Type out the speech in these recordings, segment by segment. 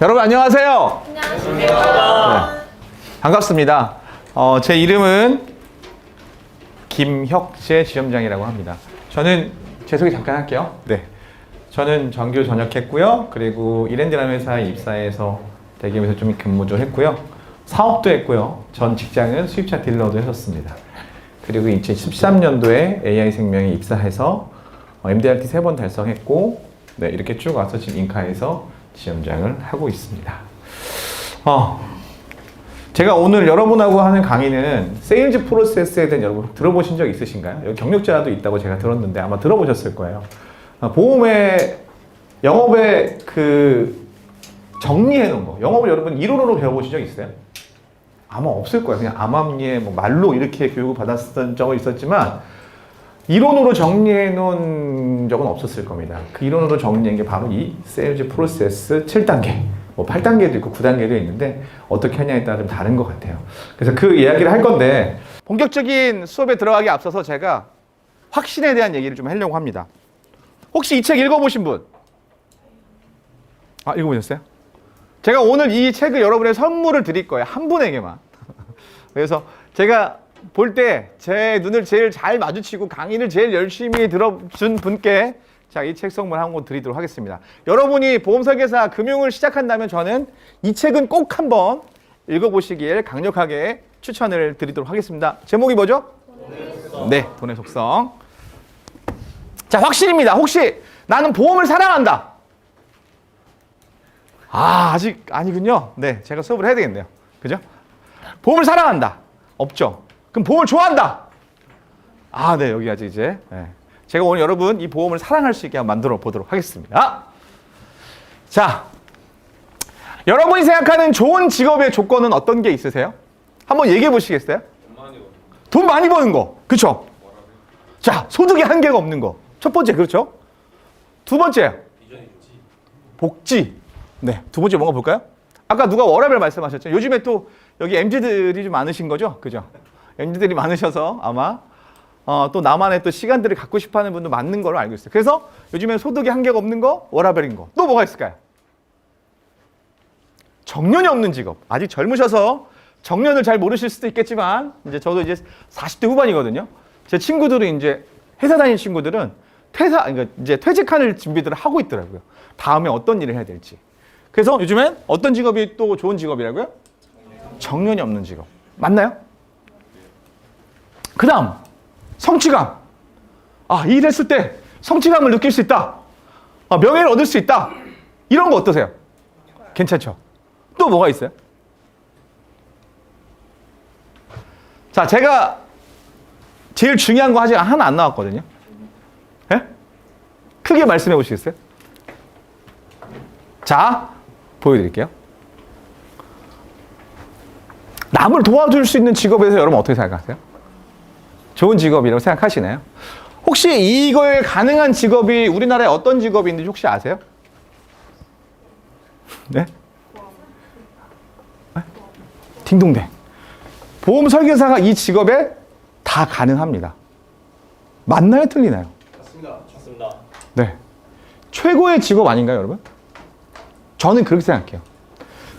여러분 안녕하세요. 안녕하십니까. 네, 반갑습니다. 제 이름은 김혁재 지점장이라고 합니다. 저는 제 소개 잠깐 할게요. 네, 저는 전교 전역했고요. 그리고 이랜드라는 회사에 입사해서 대기업에서 좀 근무 좀 했고요. 사업도 했고요. 전 직장은 수입차 딜러도 했었습니다. 그리고 2013년도에 AI생명에 입사해서 MDRT 3번 달성했고, 네, 이렇게 쭉 와서 지금 인카에서 지점장을 하고 있습니다. 제가 오늘 여러분하고 하는 강의는 세일즈 프로세스에 대한 여러분 들어보신 적 있으신가요? 여기 경력자도 있다고 제가 들었는데 아마 들어보셨을 거예요. 보험의 영업의 그 정리해 놓은 거, 영업을 여러분 이론으로 배워보신 적 있어요? 아마 없을 거예요. 그냥 암암리에 뭐 말로 이렇게 교육을 받았던 적은 있었지만 이론으로 정리해 놓은 적은 없었을 겁니다. 그 이론으로 정리한 게 바로 이 세일즈 프로세스 7단계, 뭐 8단계도 있고 9단계도 있는데 어떻게 하냐에 따라 좀 다른 것 같아요. 그래서 그 이야기를 할 건데 본격적인 수업에 들어가기 앞서서 제가 확신에 대한 얘기를 좀 하려고 합니다. 혹시 이 책 읽어보신 분? 읽어보셨어요? 제가 오늘 이 책을 여러분의 선물을 드릴 거예요. 한 분에게만. 그래서 제가 볼 때 제 눈을 제일 잘 마주치고 강의를 제일 열심히 들어준 분께 자, 이 책 선물 한 권 드리도록 하겠습니다. 여러분이 보험설계사 금융을 시작한다면 저는 이 책은 꼭 한번 읽어보시길 강력하게 추천을 드리도록 하겠습니다. 제목이 뭐죠? 네, 돈의 속성. 자, 확실입니다. 혹시 나는 보험을 사랑한다. 아직 아니군요. 네, 제가 수업을 해야 되겠네요. 그죠? 보험을 사랑한다. 없죠? 그럼 보험을 좋아한다. 네, 여기 아직 이제. 네. 제가 오늘 여러분 이 보험을 사랑할 수 있게 한번 만들어 보도록 하겠습니다. 자, 여러분이 생각하는 좋은 직업의 조건은 어떤 게 있으세요? 한번 얘기해 보시겠어요? 돈 많이 버는 거. 그렇죠? 자, 소득에 한계가 없는 거. 첫 번째, 그렇죠? 두 번째, 복지. 네, 두 번째 뭔가 볼까요? 아까 누가 워라밸 말씀하셨죠? 요즘에 또 여기 MZ들이 좀 많으신 거죠? 그죠? MZ들이 많으셔서 아마 또 나만의 또 시간들을 갖고 싶어하는 분도 많은 걸로 알고 있어요. 그래서 요즘에 소득에 한계가 없는 거, 워라밸인 거. 또 뭐가 있을까요? 정년이 없는 직업. 아직 젊으셔서 정년을 잘 모르실 수도 있겠지만 이제 저도 이제 40대 후반이거든요. 제 친구들은 이제 회사 다니는 친구들은 그러니까 이제 퇴직하는 준비들을 하고 있더라고요. 다음에 어떤 일을 해야 될지. 그래서 요즘엔 어떤 직업이 또 좋은 직업이라고요? 정년이 없는 직업. 맞나요? 그 다음, 성취감. 일했을 때 성취감을 느낄 수 있다. 명예를 얻을 수 있다. 이런 거 어떠세요? 괜찮죠? 또 뭐가 있어요? 자, 제가 제일 중요한 거 아직 하나 안 나왔거든요. 예? 크게 말씀해 보시겠어요? 자, 보여드릴게요. 남을 도와줄 수 있는 직업에 대해서 여러분 어떻게 생각하세요? 좋은 직업이라고 생각하시나요? 혹시 이거에 가능한 직업이 우리나라에 어떤 직업이 있는지 혹시 아세요? 네? 딩동댕. 보험 설계사가 이 직업에 다 가능합니다. 맞나요? 틀리나요? 맞습니다. 네. 최고의 직업 아닌가요, 여러분? 저는 그렇게 생각해요.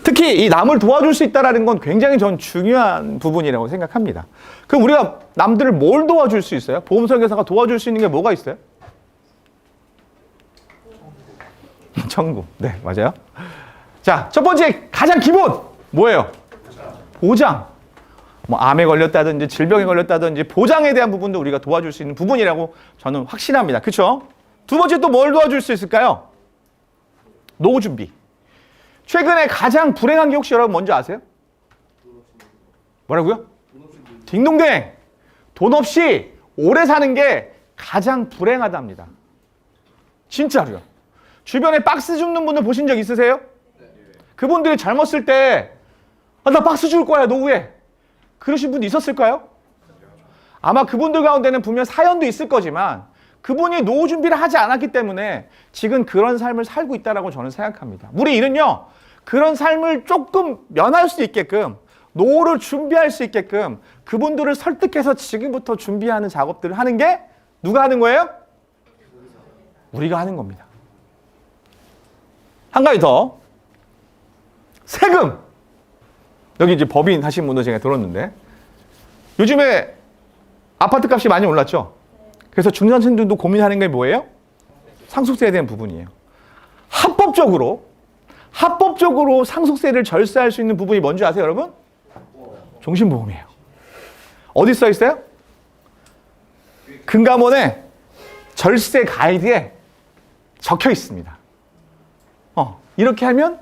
특히 이 남을 도와줄 수 있다는 건 굉장히 전 중요한 부분이라고 생각합니다. 그럼 우리가 남들을 뭘 도와줄 수 있어요? 보험 설계사가 도와줄 수 있는 게 뭐가 있어요? 청구. 네, 맞아요. 자, 첫 번째 가장 기본 뭐예요? 보장. 뭐 암에 걸렸다든지 질병에 걸렸다든지 보장에 대한 부분도 우리가 도와줄 수 있는 부분이라고 저는 확신합니다. 그렇죠? 두 번째 또 뭘 도와줄 수 있을까요? 노후 준비. 최근에 가장 불행한 게 혹시 여러분 뭔지 아세요? 뭐라고요? 딩동댕. 돈 없이 오래 사는 게 가장 불행하답니다. 진짜로요. 주변에 박스 줍는 분들 보신 적 있으세요? 그분들이 젊었을 때 나 박스 줄 거야 노후에. 그러신 분도 있었을까요? 아마 그분들 가운데는 분명 사연도 있을 거지만 그분이 노후 준비를 하지 않았기 때문에 지금 그런 삶을 살고 있다고 저는 생각합니다. 우리 일은요, 그런 삶을 조금 면할 수 있게끔 노후를 준비할 수 있게끔 그분들을 설득해서 지금부터 준비하는 작업들을 하는 게 누가 하는 거예요? 우리가 하는 겁니다. 한 가지 더. 세금. 여기 이제 법인 하신 분도 제가 들었는데 요즘에 아파트 값이 많이 올랐죠. 그래서 중산층들도 고민하는 게 뭐예요? 상속세에 대한 부분이에요. 합법적으로 상속세를 절세할 수 있는 부분이 뭔지 아세요, 여러분? 종신보험이에요. 어디 써 있어요? 금감원의 절세 가이드에 적혀 있습니다. 이렇게 하면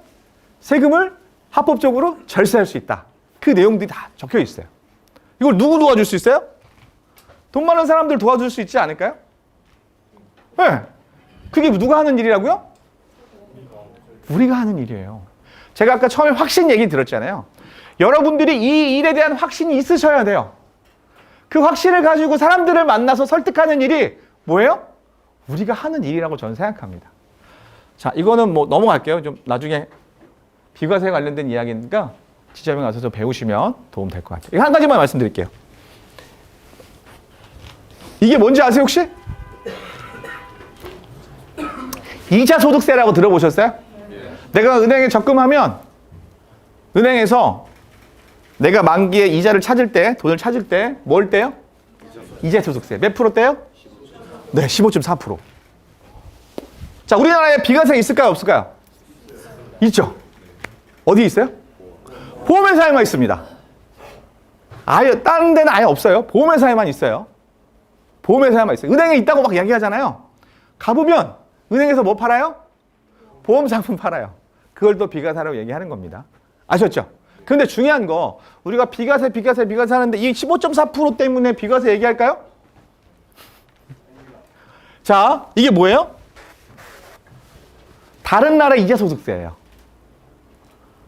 세금을 합법적으로 절세할 수 있다. 그 내용들이 다 적혀 있어요. 이걸 누구 도와줄 수 있어요? 돈 많은 사람들 도와줄 수 있지 않을까요? 네. 그게 누가 하는 일이라고요? 우리가 하는 일이에요. 제가 아까 처음에 확신 얘기 들었잖아요. 여러분들이 이 일에 대한 확신이 있으셔야 돼요. 그 확신을 가지고 사람들을 만나서 설득하는 일이 뭐예요? 우리가 하는 일이라고 저는 생각합니다. 자, 이거는 뭐 넘어갈게요. 좀 나중에 비과세 관련된 이야기니까 지점에 가서 좀 배우시면 도움 될 것 같아요. 이거 한 가지만 말씀드릴게요. 이게 뭔지 아세요, 혹시? 이자 소득세라고 들어보셨어요? 내가 은행에 적금하면 은행에서 내가 만기에 이자를 찾을 때, 돈을 찾을 때 뭘 떼요? 이자 소득세. 몇 프로 떼요? 네, 15.4%. 자, 우리나라에 비과세 있을까요, 없을까요? 있죠. 어디 있어요? 보험회사에만 있습니다. 아예 다른 데는 아예 없어요. 보험회사에만 있어요. 보험회사에만 있어요. 은행에 있다고 막 이야기하잖아요. 가보면 은행에서 뭐 팔아요? 보험 상품 팔아요. 그걸 또 비과세라고 얘기하는 겁니다. 아셨죠? 근데 중요한 거 우리가 비과세 하는데 이 15.4% 때문에 비과세 얘기할까요? 자, 이게 뭐예요? 다른 나라 이자 소득세예요.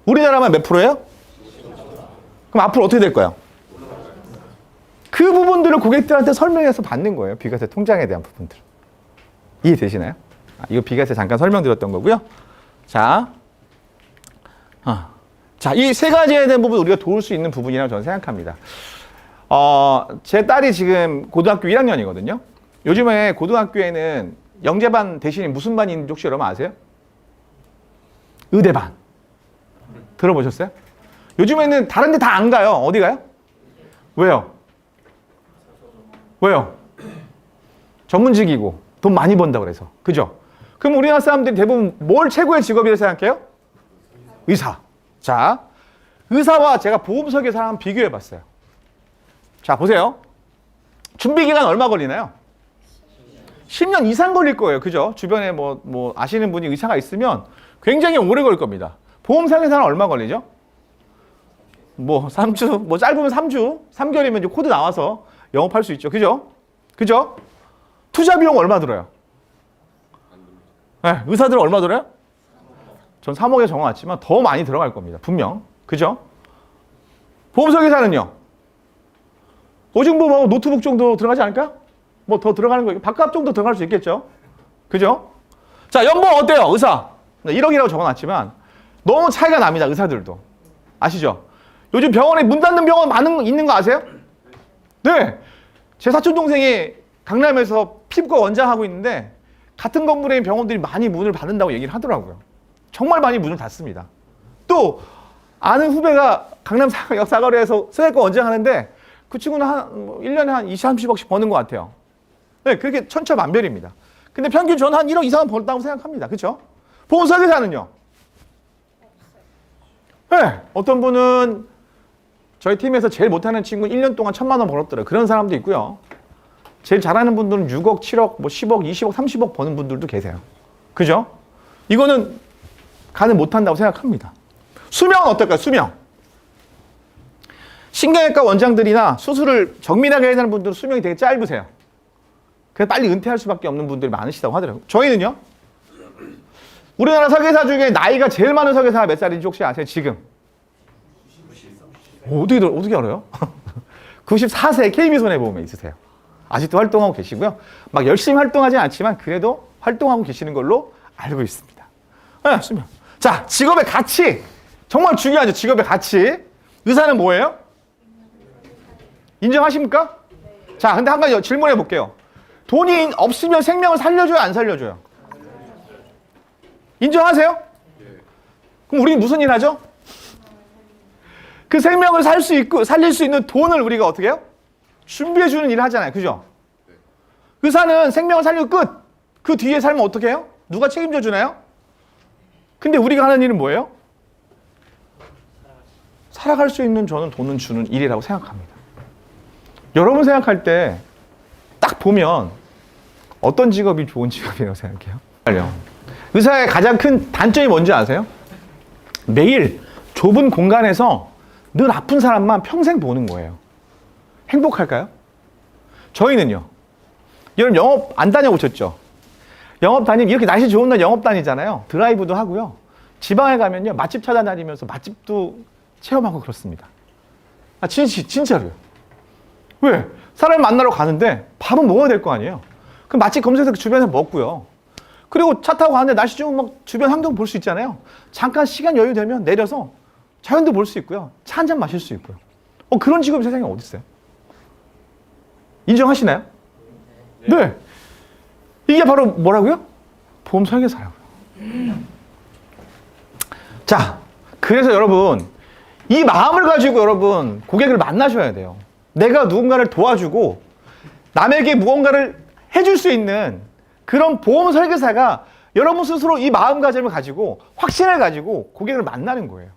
우리나라만 몇 프로예요? 그럼 앞으로 어떻게 될 거예요? 그 부분들을 고객들한테 설명해서 받는 거예요. 비과세 통장에 대한 부분들. 이해되시나요? 이거 비과세 잠깐 설명드렸던 거고요. 자, 이 세 가지에 대한 부분 우리가 도울 수 있는 부분이라고 저는 생각합니다. 제 딸이 지금 고등학교 1학년이거든요. 요즘에 고등학교에는 영재반 대신에 무슨 반이 있는지 혹시 여러분 아세요? 의대반. 들어보셨어요? 요즘에는 다른 데 다 안 가요. 어디 가요? 왜요? 전문직이고 돈 많이 번다 그래서. 그죠? 그럼 우리나라 사람들이 대부분 뭘 최고의 직업이라고 생각해요? 의사. 자, 의사와 제가 보험 설계사를 한번 비교해 봤어요. 자, 보세요. 준비 기간 얼마 걸리나요? 10년 이상 걸릴 거예요. 그죠? 주변에 뭐 아시는 분이 의사가 있으면 굉장히 오래 걸릴 겁니다. 보험 설계사는 얼마 걸리죠? 3주, 짧으면 3주, 3개월이면 이제 코드 나와서 영업할 수 있죠. 그죠? 투자 비용 얼마 들어요? 네, 의사들은 얼마 들어요? 전 3억에 정해놨지만 더 많이 들어갈 겁니다. 분명. 그죠? 보험 설계사는요? 오징보하고 노트북 정도 들어가지 않을까요? 뭐 더 들어가는 거예요. 밥값 정도 들어갈 수 있겠죠? 그죠? 자, 연봉 어때요? 의사. 1억이라고 적어놨지만 너무 차이가 납니다. 의사들도. 아시죠? 요즘 병원에 문 닫는 병원 있는 거 아세요? 네. 제 사촌 동생이 강남에서 피부과 원장하고 있는데 같은 건물에 있는 병원들이 많이 문을 닫는다고 얘기를 하더라고요. 정말 많이 문을 닫습니다. 또 아는 후배가 강남 역사거리에서 성형외과 원장하는데 그 친구는 1년에 한 20, 30억씩 버는 것 같아요. 네, 그렇게 천차만별입니다. 근데 평균 저는 한 1억 이상은 벌다고 생각합니다. 그렇죠? 보험 설계사는요? 네, 어떤 분은 저희 팀에서 제일 못하는 친구는 1년 동안 1,000만 원 벌었더라고요. 그런 사람도 있고요. 제일 잘하는 분들은 6억, 7억, 10억, 20억, 30억 버는 분들도 계세요. 그죠? 이거는 가능 못한다고 생각합니다. 수명은 어떨까요? 수명. 신경외과 원장들이나 수술을 정밀하게 해야 하는 분들은 수명이 되게 짧으세요. 그래서 빨리 은퇴할 수밖에 없는 분들이 많으시다고 하더라고요. 저희는요? 우리나라 설계사 중에 나이가 제일 많은 설계사가 몇 살인지 혹시 아세요? 지금? 어떻게 알아요? 94세 KB손해보험에 있으세요. 아직도 활동하고 계시고요. 막 열심히 활동하진 않지만 그래도 활동하고 계시는 걸로 알고 있습니다. 네, 수명. 자, 직업의 가치. 정말 중요하죠. 직업의 가치. 의사는 뭐예요? 인정하십니까? 자, 근데 한 가지 질문해 볼게요. 돈이 없으면 생명을 살려줘요? 안 살려줘요? 인정하세요? 그럼 우리는 무슨 일 하죠? 그 생명을 살 수 있고 살릴 수 있는 돈을 우리가 어떻게 해요? 준비해 주는 일을 하잖아요. 그죠? 의사는 생명을 살리고 끝. 그 뒤에 살면 어떻게 해요? 누가 책임져 주나요? 근데 우리가 하는 일은 뭐예요? 살아갈 수 있는 저는 돈은 주는 일이라고 생각합니다. 여러분 생각할 때 딱 보면 어떤 직업이 좋은 직업이라고 생각해요? 의사의 가장 큰 단점이 뭔지 아세요? 매일 좁은 공간에서 늘 아픈 사람만 평생 보는 거예요. 행복할까요? 저희는요. 여러분 영업 안 다녀오셨죠? 영업 다니면 이렇게 날씨 좋은 날 영업 다니잖아요. 드라이브도 하고요. 지방에 가면요. 맛집 찾아다니면서 맛집도 체험하고 그렇습니다. 아, 진짜로요. 왜? 사람 만나러 가는데 밥은 먹어야 될 거 아니에요. 그럼 맛집 검색해서 주변에서 먹고요. 그리고 차 타고 가는데 날씨 좋으면 막 주변 환경 볼 수 있잖아요. 잠깐 시간 여유 되면 내려서 자연도 볼 수 있고요. 차 한 잔 마실 수 있고요. 그런 직업이 세상에 어디 있어요? 인정하시나요? 네. 이게 바로 뭐라고요? 보험 설계사라고요. 자, 그래서 여러분 이 마음을 가지고 여러분 고객을 만나셔야 돼요. 내가 누군가를 도와주고 남에게 무언가를 해줄 수 있는 그런 보험 설계사가 여러분 스스로 이 마음가짐을 가지고 확신을 가지고 고객을 만나는 거예요.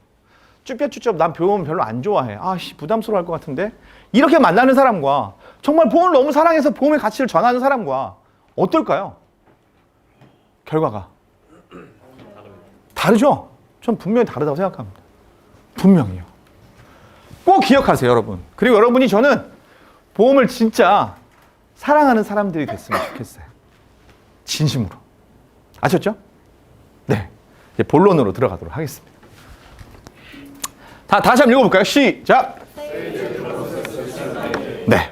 쭈뼛쭈뼛 난 보험 별로 안 좋아해. 부담스러워할 것 같은데. 이렇게 만나는 사람과 정말 보험을 너무 사랑해서 보험의 가치를 전하는 사람과 어떨까요? 결과가 다르죠? 전 분명히 다르다고 생각합니다. 분명히요. 꼭 기억하세요, 여러분. 그리고 여러분이 저는 보험을 진짜 사랑하는 사람들이 됐으면 좋겠어요. 진심으로. 아셨죠? 네. 이제 본론으로 들어가도록 하겠습니다. 다시 한번 읽어볼까요? 시작! 네.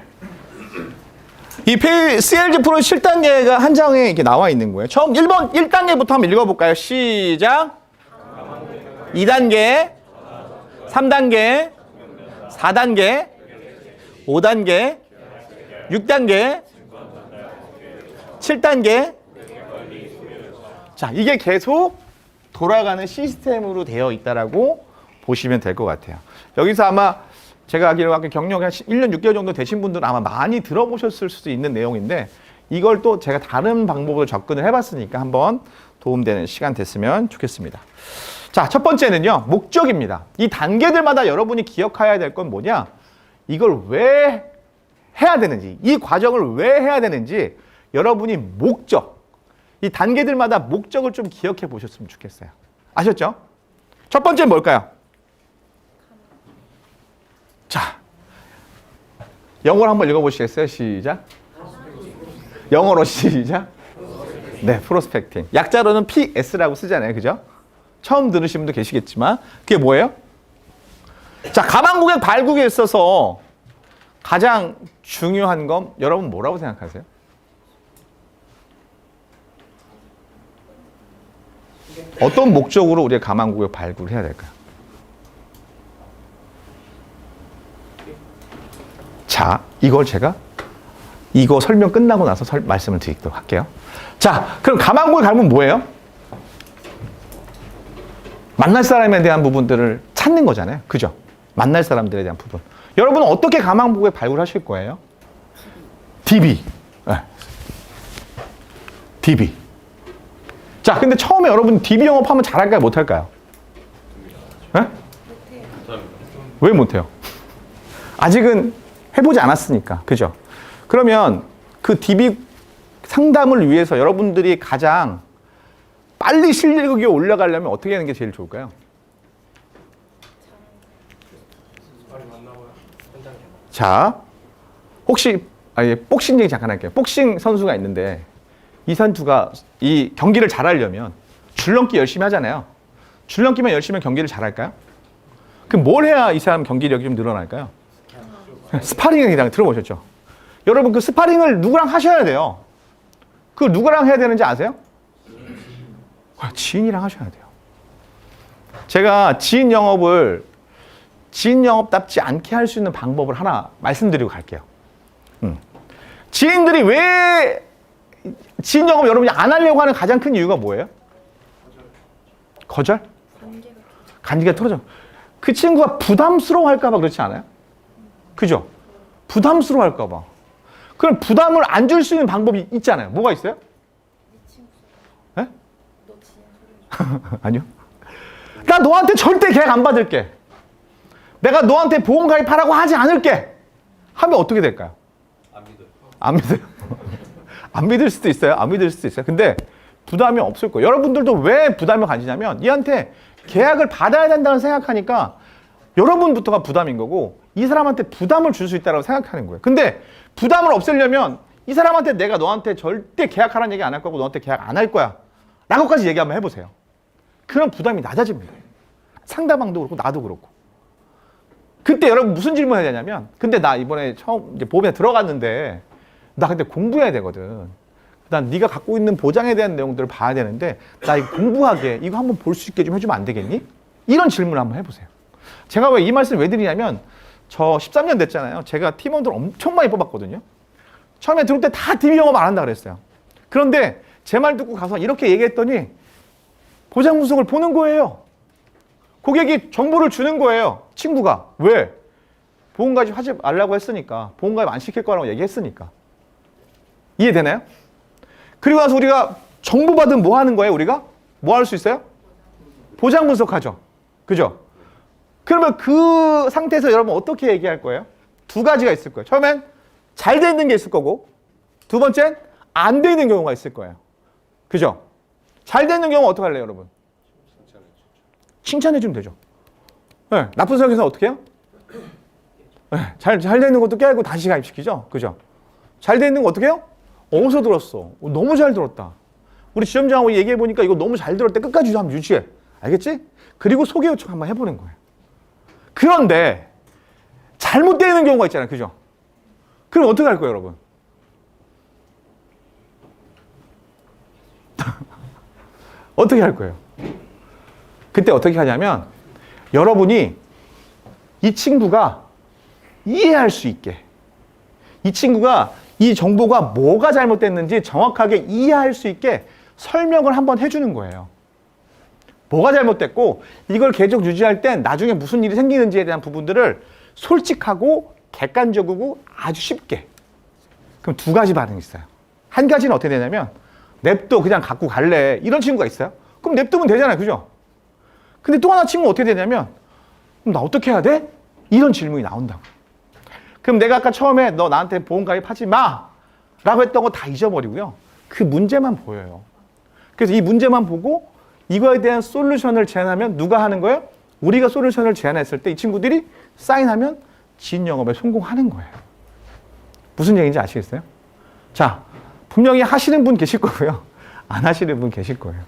이 CLG 프로 7단계가 한 장에 이렇게 나와 있는 거예요. 처음 1단계부터 한번 읽어볼까요? 시작! 2단계, 3단계, 4단계, 5단계, 6단계, 7단계. 자, 이게 계속 돌아가는 시스템으로 되어 있다라고 보시면 될 것 같아요. 여기서 아마 제가 알기로 아까 경력이 한 1년 6개월 정도 되신 분들은 아마 많이 들어보셨을 수도 있는 내용인데 이걸 또 제가 다른 방법으로 접근을 해봤으니까 한번 도움되는 시간 됐으면 좋겠습니다. 자, 첫 번째는요. 목적입니다. 이 단계들마다 여러분이 기억해야 될 건 뭐냐? 이걸 왜 해야 되는지, 이 과정을 왜 해야 되는지 여러분이 이 단계들마다 목적을 좀 기억해 보셨으면 좋겠어요. 아셨죠? 첫 번째는 뭘까요? 자, 영어로 한번 읽어보시겠어요? 시작. 영어로 시작. 네, 프로스펙팅. 약자로는 PS라고 쓰잖아요. 그죠? 처음 들으신 분도 계시겠지만 그게 뭐예요? 자, 가망 고객 발굴에 있어서 가장 중요한 건 여러분 뭐라고 생각하세요? 어떤 목적으로 우리가 가망 고객 발굴을 해야 될까요? 자, 이걸 제가 이거 설명 끝나고 나서 말씀을 드리도록 할게요. 자, 그럼 가망 고객 발굴은 뭐예요? 만날 사람에 대한 부분들을 찾는 거잖아요. 그죠? 만날 사람들에 대한 부분. 여러분은 어떻게 가망 고객 발굴하실 거예요? DB. 네. DB. 자, 근데 처음에 여러분 DB 영업하면 잘할까요? 못할까요? 네? 왜 못해요? 아직은 해보지 않았으니까. 그죠? 그러면 그 DB 상담을 위해서 여러분들이 가장 빨리 실력이 올라가려면 어떻게 하는 게 제일 좋을까요? 자, 혹시 복싱 얘기 잠깐 할게요. 복싱 선수가 있는데 이 선수가 이 경기를 잘하려면 줄넘기 열심히 하잖아요. 줄넘기만 열심히 하면 경기를 잘할까요? 그럼 뭘 해야 이 사람 경기력이 좀 늘어날까요? 스파링을 그냥 들어보셨죠? 여러분 그 스파링을 누구랑 하셔야 돼요. 그 누구랑 해야 되는지 아세요? 지인이랑 하셔야 돼요. 제가 지인 영업답지 않게 할 수 있는 방법을 하나 말씀드리고 갈게요. 지인들이 왜 지인 영업 여러분이 안 하려고 하는 가장 큰 이유가 뭐예요? 거절? 간기가 틀어져. 그 친구가 부담스러워 할까 봐 그렇지 않아요? 그죠? 부담스러워 할까 봐. 그럼 부담을 안 줄 수 있는 방법이 있잖아요. 뭐가 있어요? 네? 아니요. 나 너한테 절대 계약 안 받을게. 내가 너한테 보험 가입하라고 하지 않을게. 하면 어떻게 될까요? 안 믿어요. 안 믿어요. 안 믿을 수도 있어요. 안 믿을 수도 있어요. 근데 부담이 없을 거예요. 여러분들도 왜 부담을 가지냐면 얘한테 계약을 받아야 된다고 생각하니까 여러분부터가 부담인 거고 이 사람한테 부담을 줄 수 있다고 생각하는 거예요. 근데 부담을 없애려면 이 사람한테 내가 너한테 절대 계약하라는 얘기 안 할 거고 너한테 계약 안 할 거야 라고까지 얘기 한번 해보세요. 그럼 부담이 낮아집니다. 상대방도 그렇고 나도 그렇고. 그때 여러분 무슨 질문을 해야 되냐면 근데 나 이번에 처음 이제 보험에 들어갔는데 나 근데 공부해야 되거든. 난 네가 갖고 있는 보장에 대한 내용들을 봐야 되는데 나 이거 공부하게 이거 한번 볼 수 있게 좀 해주면 안 되겠니? 이런 질문을 한번 해보세요. 제가 왜 이 말씀을 왜 드리냐면 저 13년 됐잖아요. 제가 팀원들 엄청 많이 뽑았거든요. 처음에 들어올 때 다 DB 영업 안 한다 그랬어요. 그런데 제 말 듣고 가서 이렇게 얘기했더니 보장 분석을 보는 거예요. 고객이 정보를 주는 거예요. 친구가. 왜? 보험 가입 하지 말라고 했으니까. 보험 가입 안 시킬 거라고 얘기했으니까. 이해되나요? 그리고 나서 우리가 정보 받으면 뭐 하는 거예요? 우리가? 뭐 할 수 있어요? 보장 분석하죠. 그죠? 그러면 그 상태에서 여러분 어떻게 얘기할 거예요? 두 가지가 있을 거예요. 처음엔 잘 돼 있는 게 있을 거고 두 번째는 안 돼 있는 경우가 있을 거예요. 그죠? 잘 돼 있는 경우 어떻게 할래요, 여러분? 칭찬해 주면 되죠. 네, 나쁜 성격에서 어떻게 해요? 네, 잘 돼 있는 것도 깨고 다시 가입시키죠. 그죠? 잘 돼 있는 거 어떻게 해요? 어디서 들었어? 너무 잘 들었다. 우리 지점장하고 얘기해 보니까 이거 너무 잘 들었대. 끝까지 한번 유지해. 알겠지? 그리고 소개 요청 한번 해보는 거예요. 그런데 잘못되어 있는 경우가 있잖아요. 그죠? 그럼 어떻게 할 거예요, 여러분? 어떻게 할 거예요? 그때 어떻게 하냐면 여러분이 이 친구가 이해할 수 있게 이 친구가 이 정보가 뭐가 잘못됐는지 정확하게 이해할 수 있게 설명을 한번 해주는 거예요. 뭐가 잘못됐고 이걸 계속 유지할 땐 나중에 무슨 일이 생기는지에 대한 부분들을 솔직하고 객관적이고 아주 쉽게. 그럼 두 가지 반응이 있어요. 한 가지는 어떻게 되냐면 냅둬 그냥 갖고 갈래 이런 친구가 있어요. 그럼 냅두면 되잖아요. 그죠? 근데 또 하나 친구는 어떻게 되냐면 그럼 나 어떻게 해야 돼? 이런 질문이 나온다고. 그럼 내가 아까 처음에 너 나한테 보험 가입하지 마 라고 했던 거 다 잊어버리고요. 그 문제만 보여요. 그래서 이 문제만 보고 이거에 대한 솔루션을 제안하면 누가 하는 거예요? 우리가 솔루션을 제안했을 때 이 친구들이 사인하면 지인 영업에 성공하는 거예요. 무슨 얘기인지 아시겠어요? 자, 분명히 하시는 분 계실 거고요. 안 하시는 분 계실 거예요.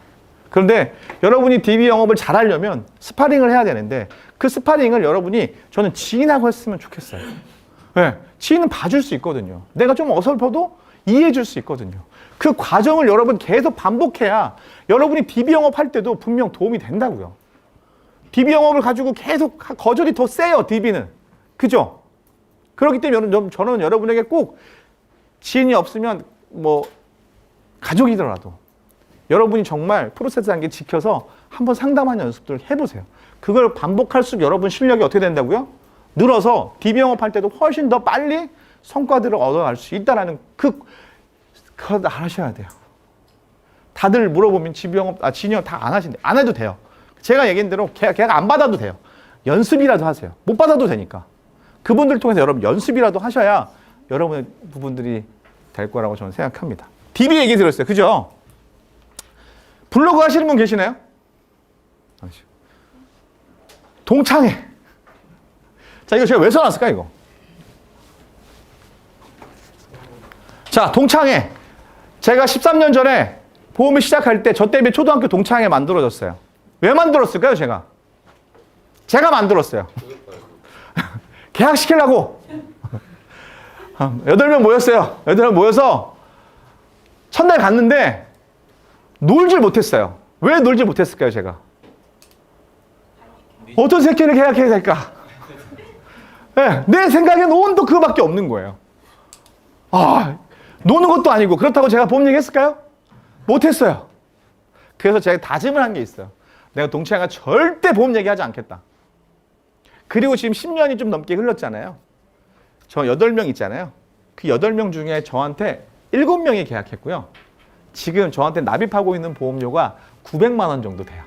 그런데 여러분이 DB 영업을 잘하려면 스파링을 해야 되는데 그 스파링을 여러분이 저는 지인하고 했으면 좋겠어요. 네, 지인은 봐줄 수 있거든요. 내가 좀 어설퍼도 이해해 줄 수 있거든요. 그 과정을 여러분 계속 반복해야 여러분이 DB 영업할 때도 분명 도움이 된다고요. DB 영업을 가지고 계속 거절이 더 세요, DB는. 그죠? 그렇기 때문에 저는 여러분에게 꼭 지인이 없으면 뭐 가족이더라도 여러분이 정말 프로세스 단계 지켜서 한번 상담하는 연습들을 해보세요. 그걸 반복할수록 여러분 실력이 어떻게 된다고요? 늘어서 DB 영업할 때도 훨씬 더 빨리 성과들을 얻어갈 수 있다는 그거 하셔야 돼요. 다들 물어보면 DB 영업, 지인 영업 다 안 하신대. 안 해도 돼요. 제가 얘기한 대로 계약 안 받아도 돼요. 연습이라도 하세요. 못 받아도 되니까. 그분들 통해서 여러분 연습이라도 하셔야 여러분의 부분들이 될 거라고 저는 생각합니다. DB 얘기 들었어요. 그죠? 블로그 하시는 분 계시나요? 동창회. 자, 이거 제가 왜 써놨을까, 이거? 자, 동창회. 제가 13년 전에 보험을 시작할 때 저 때문에 초등학교 동창회 만들어졌어요. 왜 만들었을까요, 제가? 제가 만들었어요. 계약시키려고. 8명 모였어요. 8명 모여서 첫날 갔는데 놀질 못했어요. 왜 놀질 못했을까요, 제가? 어떤 새끼를 계약해야 될까? 네, 내 생각엔 온도 그거밖에 없는 거예요. 노는 것도 아니고 그렇다고 제가 보험 얘기했을까요? 못했어요. 그래서 제가 다짐을 한 게 있어요. 내가 동창회가 절대 보험 얘기하지 않겠다. 그리고 지금 10년이 좀 넘게 흘렀잖아요. 저 8명 있잖아요. 그 8명 중에 저한테 7명이 계약했고요. 지금 저한테 납입하고 있는 보험료가 900만 원 정도 돼요.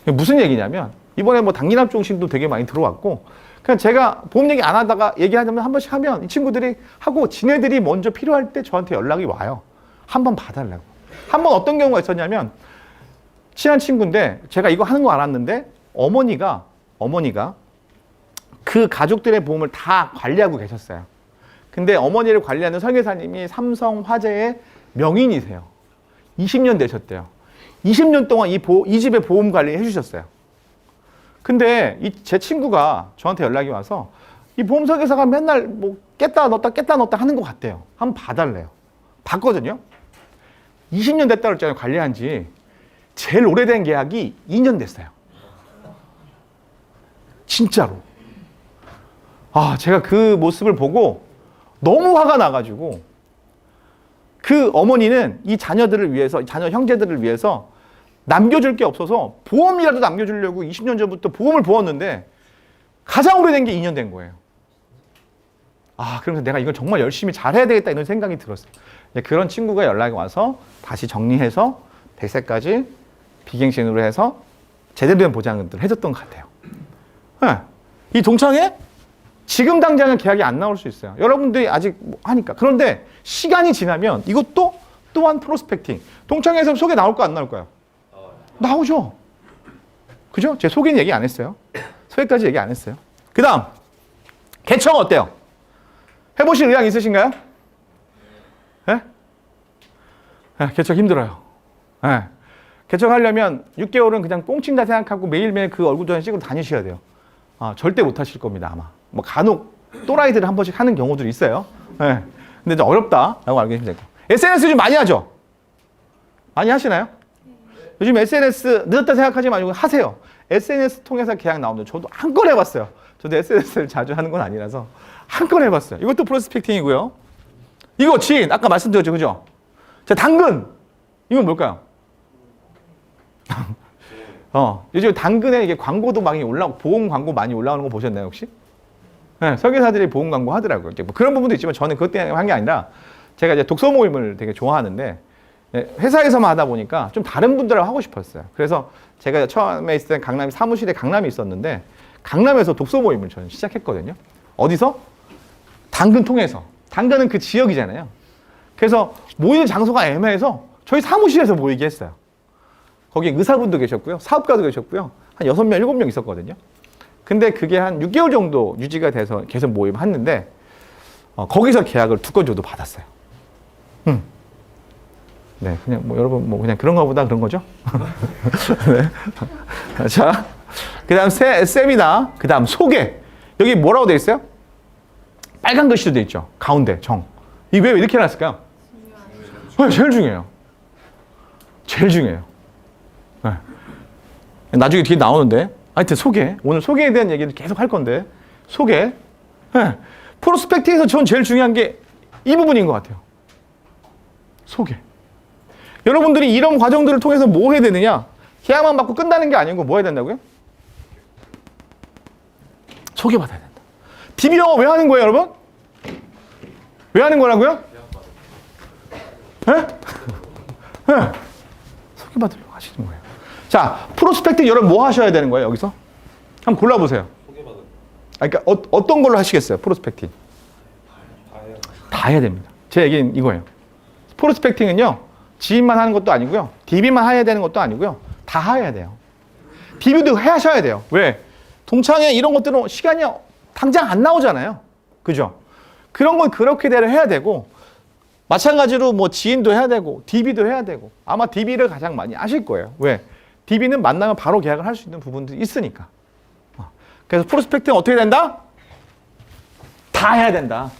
무슨 얘기냐면 이번에 뭐 단기납 종신도 되게 많이 들어왔고, 그냥 제가 보험 얘기 안 하다가 얘기하자면 한 번씩 하면 이 친구들이 하고 지네들이 먼저 필요할 때 저한테 연락이 와요. 한번 봐달라고. 한 번 어떤 경우가 있었냐면 친한 친구인데 제가 이거 하는 거 알았는데 어머니가 그 가족들의 보험을 다 관리하고 계셨어요. 근데 어머니를 관리하는 설계사님이 삼성 화재의 명인이세요. 20년 되셨대요. 20년 동안 이 집의 보험 관리 해주셨어요. 근데 제 친구가 저한테 연락이 와서 이 보험 설계사가 맨날 뭐 깼다 넣었다 하는 것 같대요. 한번 봐달래요. 봤거든요. 20년 됐다고 했잖아요. 관리한 지. 제일 오래된 계약이 2년 됐어요. 진짜로. 아, 제가 그 모습을 보고 너무 화가 나가지고 그 어머니는 이 자녀들을 위해서, 자녀 형제들을 위해서 남겨줄 게 없어서 보험이라도 남겨주려고 20년 전부터 보험을 부었는데 가장 오래된 게 2년 된 거예요. 아, 그러면서 내가 이걸 정말 열심히 잘해야 되겠다 이런 생각이 들었어요. 그런 친구가 연락이 와서 다시 정리해서 100세까지 비갱신으로 해서 제대로 된 보장을 해줬던 것 같아요. 네. 이 동창회 지금 당장은 계약이 안 나올 수 있어요. 여러분들이 아직 하니까. 그런데 시간이 지나면 이것도 또한 프로스펙팅. 동창회에서 소개 나올 거 안 나올까요? 나오죠. 그죠? 제 소개는 얘기 안 했어요. 소개까지 얘기 안 했어요. 그 다음 개청 어때요? 해보실 의향 있으신가요? 네? 네, 개청 힘들어요. 네. 개청하려면 6개월은 그냥 꽁친다 생각하고 매일매일 그 얼굴 도장 찍고 다니셔야 돼요. 절대 못 하실 겁니다, 아마. 뭐 간혹 또라이들을 한 번씩 하는 경우들이 있어요. 네. 근데 좀 어렵다라고 알고 계시면 되고. SNS 좀 많이 하죠? 많이 하시나요? 요즘 SNS 늦었다 생각하지 말고 하세요. SNS 통해서 계약 나오는데 저도 한 건 해봤어요. 저도 SNS를 자주 하는 건 아니라서 한 건 해봤어요. 이것도 프로스펙팅이고요. 이거 지인 아까 말씀드렸죠, 그죠? 자, 당근 이건 뭘까요? 요즘 당근에 이게 광고도 많이 올라오고 보험 광고 많이 올라오는 거 보셨나요, 혹시? 네, 설계사들이 보험 광고 하더라고요. 뭐 그런 부분도 있지만 저는 그것 때문에 한 게 아니라 제가 이제 독서 모임을 되게 좋아하는데 회사에서만 하다 보니까 좀 다른 분들하고 하고 싶었어요. 그래서 제가 처음에 있을 때 강남 사무실에 강남이 있었는데 강남에서 독서 모임을 저는 시작했거든요. 어디서? 당근 통해서. 당근은 그 지역이잖아요. 그래서 모일 장소가 애매해서 저희 사무실에서 모이게 했어요. 거기에 의사분도 계셨고요. 사업가도 계셨고요. 한 6명, 7명 있었거든요. 근데 그게 한 6개월 정도 유지가 돼서 계속 모임 했는데 거기서 계약을 2건 정도 받았어요. 네, 그냥 뭐 여러분 뭐 그냥 그런가 보다 그런 거죠. 네. 자, 그다음 세미나, 그다음 소개. 여기 뭐라고 돼 있어요? 빨간 글씨로 돼 있죠. 가운데 정. 이게 왜 이렇게 해놨을까요? 네, 제일 중요해요. 제일 중요해요. 네. 나중에 뒤에 나오는데 하여튼 소개. 오늘 소개에 대한 얘기를 계속 할 건데 소개. 네. 프로스펙팅에서 전 제일 중요한 게 이 부분인 것 같아요. 소개. 여러분들이 이런 과정들을 통해서 뭐 해야 되느냐? 계약만 받고 끝나는 게 아니고 뭐 해야 된다고요? 소개받아야 된다. DB 영어 왜 하는 거예요, 여러분? 왜 하는 거라고요? 네? 네. 소개받으려고 하시는 거예요. 자, 프로스펙팅 여러분 뭐 하셔야 되는 거예요, 여기서? 한번 골라보세요. 소개받은. 그러니까 어떤 걸로 하시겠어요, 프로스펙팅? 다 해야 됩니다. 제 얘기는 이거예요. 프로스펙팅은요, 지인만 하는 것도 아니고요, DB만 해야 되는 것도 아니고요, 다 해야 돼요. DB도 하셔야 돼요. 왜? 동창회 이런 것들은 시간이 당장 안 나오잖아요. 그죠? 그런 건 그렇게대로 해야 되고, 마찬가지로 뭐 지인도 해야 되고, DB도 해야 되고, 아마 DB를 가장 많이 하실 거예요. 왜? DB는 만나면 바로 계약을 할 수 있는 부분들이 있으니까. 그래서 프로스펙팅 어떻게 된다? 다 해야 된다.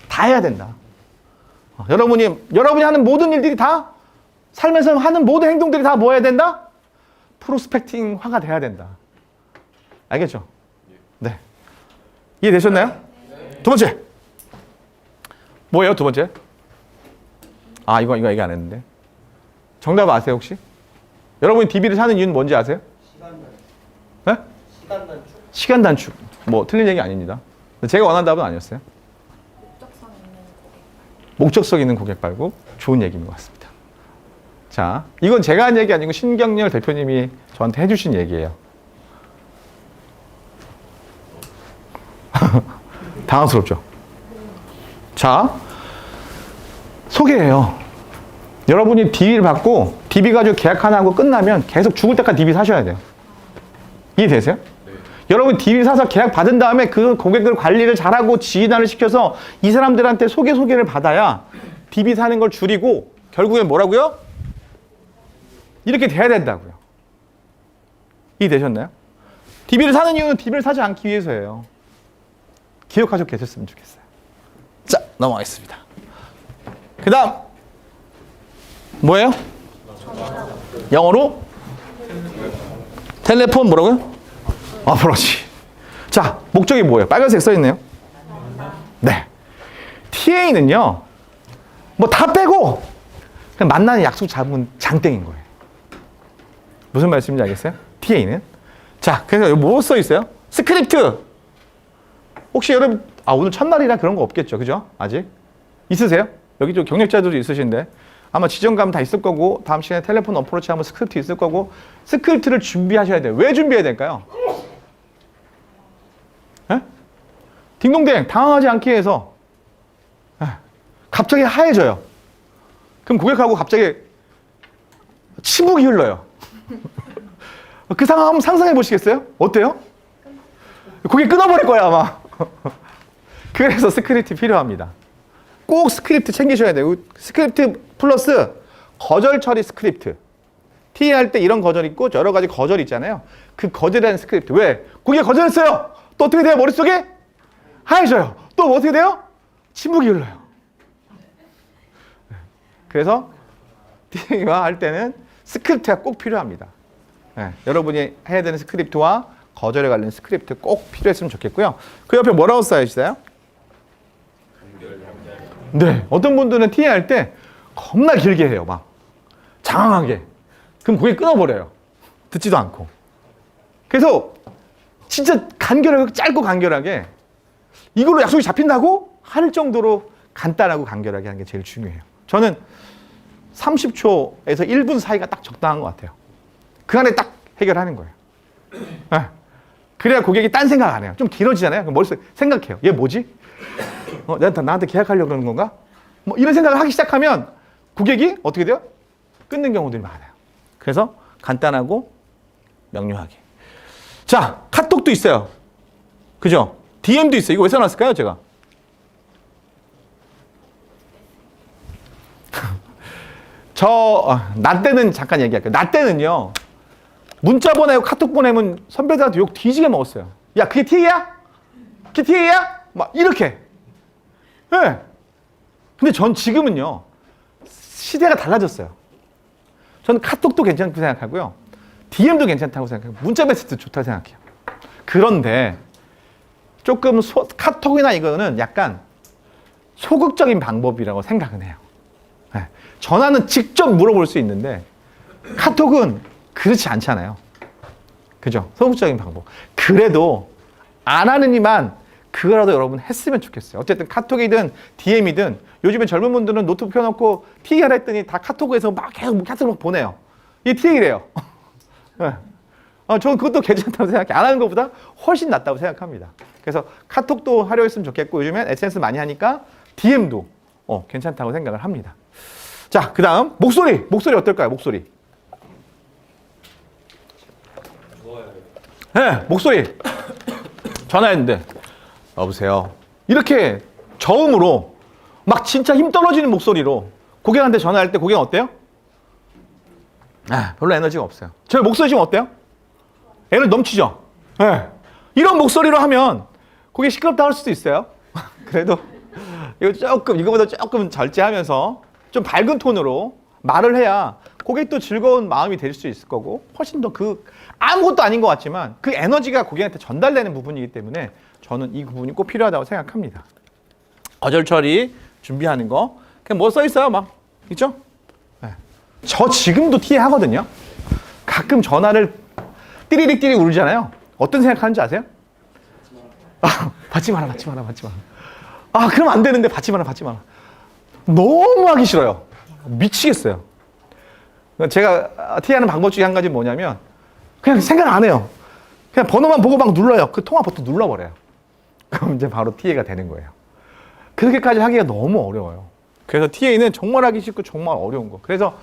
다 해야 된다. 여러분이 하는 모든 일들이 다 살면서 하는 모든 행동들이 다 뭐 해야 된다? 프로스펙팅화가 돼야 된다. 알겠죠? 네. 이해되셨나요? 네. 두 번째. 뭐예요, 두 번째? 이거 얘기 안 했는데. 정답 아세요, 혹시? 여러분이 DB를 사는 이유는 뭔지 아세요? 네? 시간 단축. 시간 단축. 뭐 틀린 얘기 아닙니다. 제가 원하는 답은 아니었어요. 목적성 있는 고객 발굴. 좋은 얘기인 것 같습니다. 자, 이건 제가 한 얘기 아니고 신경렬 대표님이 저한테 해주신 얘기예요. 당황스럽죠? 자, 소개해요. 여러분이 DB를 받고 DB 가지고 계약 하나 하고 끝나면 계속 죽을 때까지 DB 사셔야 돼요. 이해되세요? 네. 여러분 DB 사서 계약 받은 다음에 그 고객들 관리를 잘하고 지인화를 시켜서 이 사람들한테 소개를 받아야 DB 사는 걸 줄이고 결국엔 뭐라고요? 이렇게 돼야 된다고요. 이해되셨나요? DB를 사는 이유는 DB를 사지 않기 위해서예요. 기억하셔 계셨으면 좋겠어요. 자, 넘어가겠습니다. 그 다음 뭐예요? 영어로? 텔레폰 뭐라고요? 어프로치. 자, 목적이 뭐예요? 빨간색 써있네요. 네. TA는요, 뭐 다 빼고 그냥 만나는 약속 잡으면 장땡인 거예요. 무슨 말씀인지 알겠어요? TA는. 자, 그래서 여기 뭐 써있어요? 스크립트. 혹시 여러분, 오늘 첫날이라 그런 거 없겠죠? 그죠? 아직? 있으세요? 여기 좀 경력자들도 있으신데 아마 지점 가면 다 있을 거고 다음 시간에 텔레폰 어프로치 하면 스크립트 있을 거고 스크립트를 준비하셔야 돼요. 왜 준비해야 될까요? 에? 딩동댕 당황하지 않게 해서 갑자기 하얘져요. 그럼 고객하고 갑자기 침묵이 흘러요. 그 상황 한번 상상해 보시겠어요? 어때요? 고객 끊어버릴 거야 아마. 그래서 스크립트 필요합니다. 꼭 스크립트 챙기셔야 돼요. 스크립트 플러스 거절 처리 스크립트. TA 할 때 이런 거절 있고 여러 가지 거절 있잖아요. 그 거절하는 스크립트. 왜? 고객이 거절했어요. 또 어떻게 돼요? 머릿속에? 하얘져요. 또 뭐 어떻게 돼요? 침묵이 흘러요. 그래서 TA와 할 때는 스크립트가 꼭 필요합니다. 네, 여러분이 해야 되는 스크립트와 거절에 관련 스크립트 꼭 필요했으면 좋겠고요. 그 옆에 뭐라고 써있어요? 네, 어떤 분들은 TA 할 때 겁나 길게 해요. 막 장황하게. 그럼 고객 끊어버려요. 듣지도 않고. 그래서 진짜 간결하게, 짧고 간결하게 이걸로 약속이 잡힌다고 할 정도로 간단하고 간결하게 하는 게 제일 중요해요. 저는 30초에서 1분 사이가 딱 적당한 것 같아요. 그 안에 딱 해결하는 거예요. 네. 그래야 고객이 딴 생각 안 해요. 좀 길어지잖아요. 그럼 머릿속에 생각해요. 얘 뭐지? 나한테 계약하려고 그러는 건가? 뭐 이런 생각을 하기 시작하면 고객이 어떻게 돼요? 끊는 경우들이 많아요. 그래서 간단하고 명료하게. 자, 카톡도 있어요. 그죠? DM도 있어요. 이거 왜 써놨을까요, 제가? 나 때는 잠깐 얘기할게요. 나 때는요, 문자 보내고 카톡 보내면 선배들한테 욕 뒤지게 먹었어요. 야, 그게 TA야? 그게 TA야? 막 이렇게. 예. 네. 근데 전 지금은요, 시대가 달라졌어요. 저는 카톡도 괜찮다고 생각하고요. DM도 괜찮다고 생각하고, 문자 메시지도 좋다고 생각해요. 그런데 조금 카톡이나 이거는 약간 소극적인 방법이라고 생각은 해요. 네. 전화는 직접 물어볼 수 있는데 카톡은 그렇지 않잖아요. 그죠? 소극적인 방법. 그래도 안 하는 이만 그거라도 여러분 했으면 좋겠어요. 어쨌든 카톡이든 DM이든 요즘에 젊은 분들은 노트북 펴놓고 TA를 했더니 다 카톡에서 막 계속 카톡을 막 보내요. 이게 TA래요. 네. 저는 그것도 괜찮다고 생각해요. 안 하는 것보다 훨씬 낫다고 생각합니다. 그래서 카톡도 하려 했으면 좋겠고 요즘엔 SNS 많이 하니까 DM도 괜찮다고 생각을 합니다. 자, 그 다음 목소리 어떨까요? 목소리. 네, 목소리. 전화했는데 여보세요. 이렇게 저음으로 막 진짜 힘 떨어지는 목소리로 고객한테 전화할 때 고객은 어때요? 별로 에너지가 없어요. 저 목소리 지금 어때요? 에너지 넘치죠? 네. 이런 목소리로 하면 고객 시끄럽다 할 수도 있어요. 그래도 이거보다 조금 절제하면서 좀 밝은 톤으로 말을 해야 고객도 즐거운 마음이 될 수 있을 거고 훨씬 더 아무것도 아닌 것 같지만 그 에너지가 고객한테 전달되는 부분이기 때문에 저는 이 부분이 꼭 필요하다고 생각합니다. 거절 처리 준비하는 거. 그냥 뭐 써 있어요? 막 있죠? 네. 저 지금도 TA 하거든요. 가끔 전화를 띠리릭 울잖아요. 어떤 생각하는지 아세요? 아, 받지 마라, 받지 마라, 받지 마라. 아, 그럼 안 되는데 받지 마라, 받지 마라. 너무 하기 싫어요. 미치겠어요. 제가 TA하는 방법 중에 한 가지 뭐냐면 그냥 생각 안 해요. 그냥 번호만 보고 막 눌러요. 그 통화 버튼 눌러버려요. 그럼 이제 바로 TA가 되는 거예요. 그렇게까지 하기가 너무 어려워요. 그래서 TA는 정말 하기 싫고 정말 어려운 거. 그래서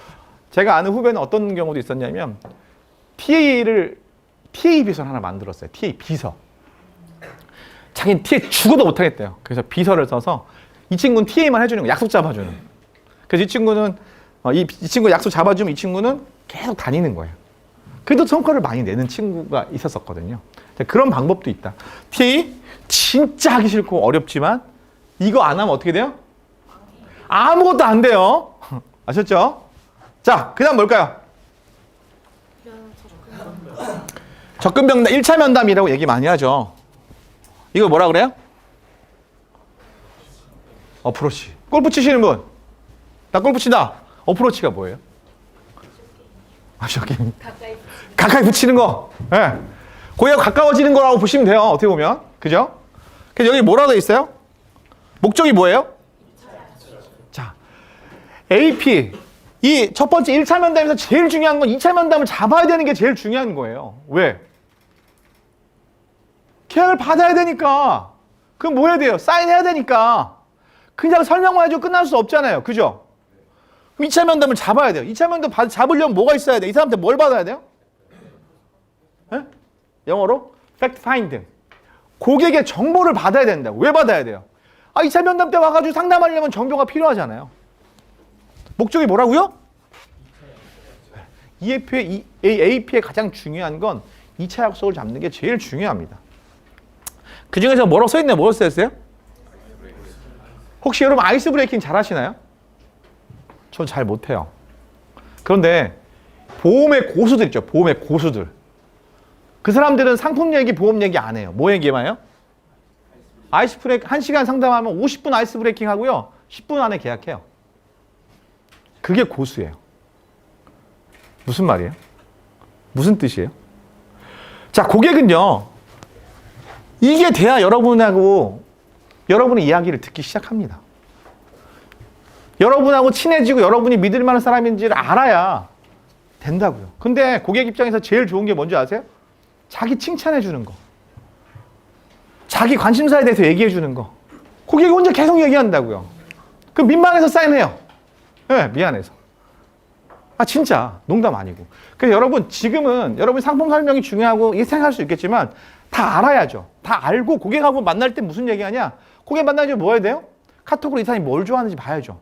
제가 아는 후배는 어떤 경우도 있었냐면 TA 비서를 하나 만들었어요. TA 비서. 자기는 TA 죽어도 못하겠대요. 그래서 비서를 써서 이 친구는 TA만 해주는 거, 약속 잡아주는. 그래서 이 친구는 이 친구 약속 잡아주면 이 친구는 계속 다니는 거예요. 그래도 성과를 많이 내는 친구가 있었거든요. 그런 방법도 있다. TA 진짜 하기 싫고 어렵지만 이거 안 하면 어떻게 돼요? 아무것도 안 돼요. 아셨죠? 자, 그 다음 뭘까요? 접근 면담, 1차 면담이라고 얘기 많이 하죠. 이거 뭐라 그래요? 어프로치. 골프 치시는 분? 나 골프 친다. 어프로치가 뭐예요? 저기 가까이 붙이는 거. 예. 네. 거기가 가까워지는 거라고 보시면 돼요. 어떻게 보면. 그죠? 그래서 여기 뭐라고 돼 있어요? 목적이 뭐예요? 자, AP. 이 첫 번째 1차 면담에서 제일 중요한 건 2차 면담을 잡아야 되는 게 제일 중요한 거예요. 왜? 계약을 받아야 되니까. 그럼 뭐 해야 돼요? 사인해야 되니까. 그냥 설명만 해주고 끝날 수 없잖아요. 그죠? 그럼 2차 면담을 잡아야 돼요. 2차 면담 잡으려면 뭐가 있어야 돼? 이 사람한테 뭘 받아야 돼요? 네? 영어로 fact find. 고객의 정보를 받아야 된다고. 왜 받아야 돼요? 2차 면담 때 와가지고 상담하려면 정보가 필요하잖아요. 목적이 뭐라고요? AP의 가장 중요한 건 2차 약속을 잡는 게 제일 중요합니다. 그 중에서 뭐라고 써있나요? 뭐라고 써있어요? 혹시 여러분 아이스 브레이킹 잘 하시나요? 전 잘 못해요. 그런데 보험의 고수들 있죠. 보험의 고수들. 그 사람들은 상품 얘기, 보험 얘기 안 해요. 뭐 얘기만 해요? 아이스 브레이킹 1시간 상담하면 50분 아이스 브레이킹 하고요. 10분 안에 계약해요. 그게 고수예요. 무슨 말이에요? 무슨 뜻이에요? 자, 고객은요. 이게 돼야 여러분하고 여러분의 이야기를 듣기 시작합니다. 여러분하고 친해지고 여러분이 믿을 만한 사람인지를 알아야 된다고요. 근데 고객 입장에서 제일 좋은 게 뭔지 아세요? 자기 칭찬해 주는 거. 자기 관심사에 대해서 얘기해 주는 거. 고객이 혼자 계속 얘기한다고요. 그럼 민망해서 사인해요. 네, 미안해서. 진짜 농담 아니고. 그래서 여러분 지금은 여러분 상품 설명이 중요하고 이게 생각할 수 있겠지만 다 알아야죠. 다 알고 고객하고 만날 때 무슨 얘기하냐? 고객 만나기 전에 뭐 해야 돼요? 카톡으로 이 사람이 뭘 좋아하는지 봐야죠.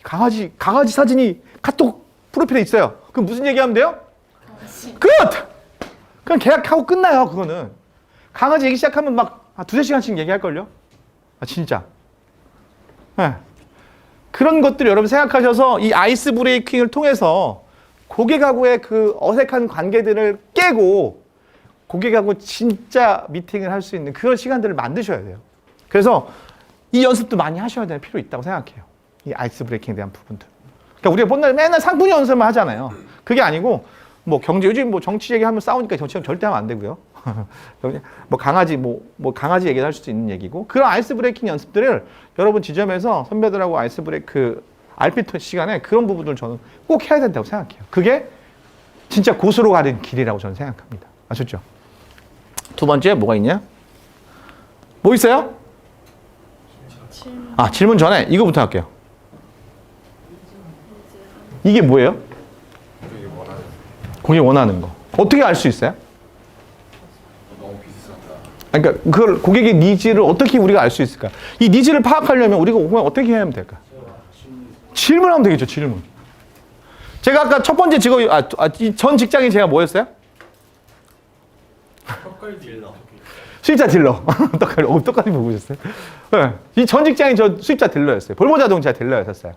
강아지 사진이 카톡 프로필에 있어요. 그럼 무슨 얘기하면 돼요? 끝! 그냥 계약하고 끝나요. 그거는. 강아지 얘기 시작하면 막 두세 시간씩 얘기할걸요? 진짜. 네. 그런 것들 여러분 생각하셔서 이 아이스 브레이킹을 통해서 고객하고의 그 어색한 관계들을 깨고 고객하고 진짜 미팅을 할 수 있는 그런 시간들을 만드셔야 돼요. 그래서 이 연습도 많이 하셔야 될 필요 있다고 생각해요. 이 아이스 브레이킹에 대한 부분들. 그러니까 우리가 맨날 상품 연습만 하잖아요. 그게 아니고 뭐 경제 요즘 뭐 정치 얘기하면 싸우니까 정치 절대 하면 안 되고요. 뭐 강아지 얘기를 할 수도 있는 얘기고 그런 아이스 브레이킹 연습들을 여러분 지점에서 선배들하고 아이스 브레이크 RP 시간에 그런 부분들 저는 꼭 해야 된다고 생각해요. 그게 진짜 고수로 가는 길이라고 저는 생각합니다. 아셨죠? 두 번째 뭐가 있냐? 뭐 있어요? 질문 전에 이거부터 할게요. 이게 뭐예요? 고객이 원하는 거. 어떻게 알 수 있어요? 그러니까 그걸 고객의 니즈를 어떻게 우리가 알 수 있을까? 이 니즈를 파악하려면 우리가 어떻게 해야 될까? 질문하면 되겠죠. 질문. 제가 아까 첫 번째 직업 전 직장이 제가 뭐였어요? 수입자 딜러. 똑같이 보고 오셨어요? 네. 이 전 직장이 저 수입자 딜러였어요. 볼보 자동차 딜러였었어요.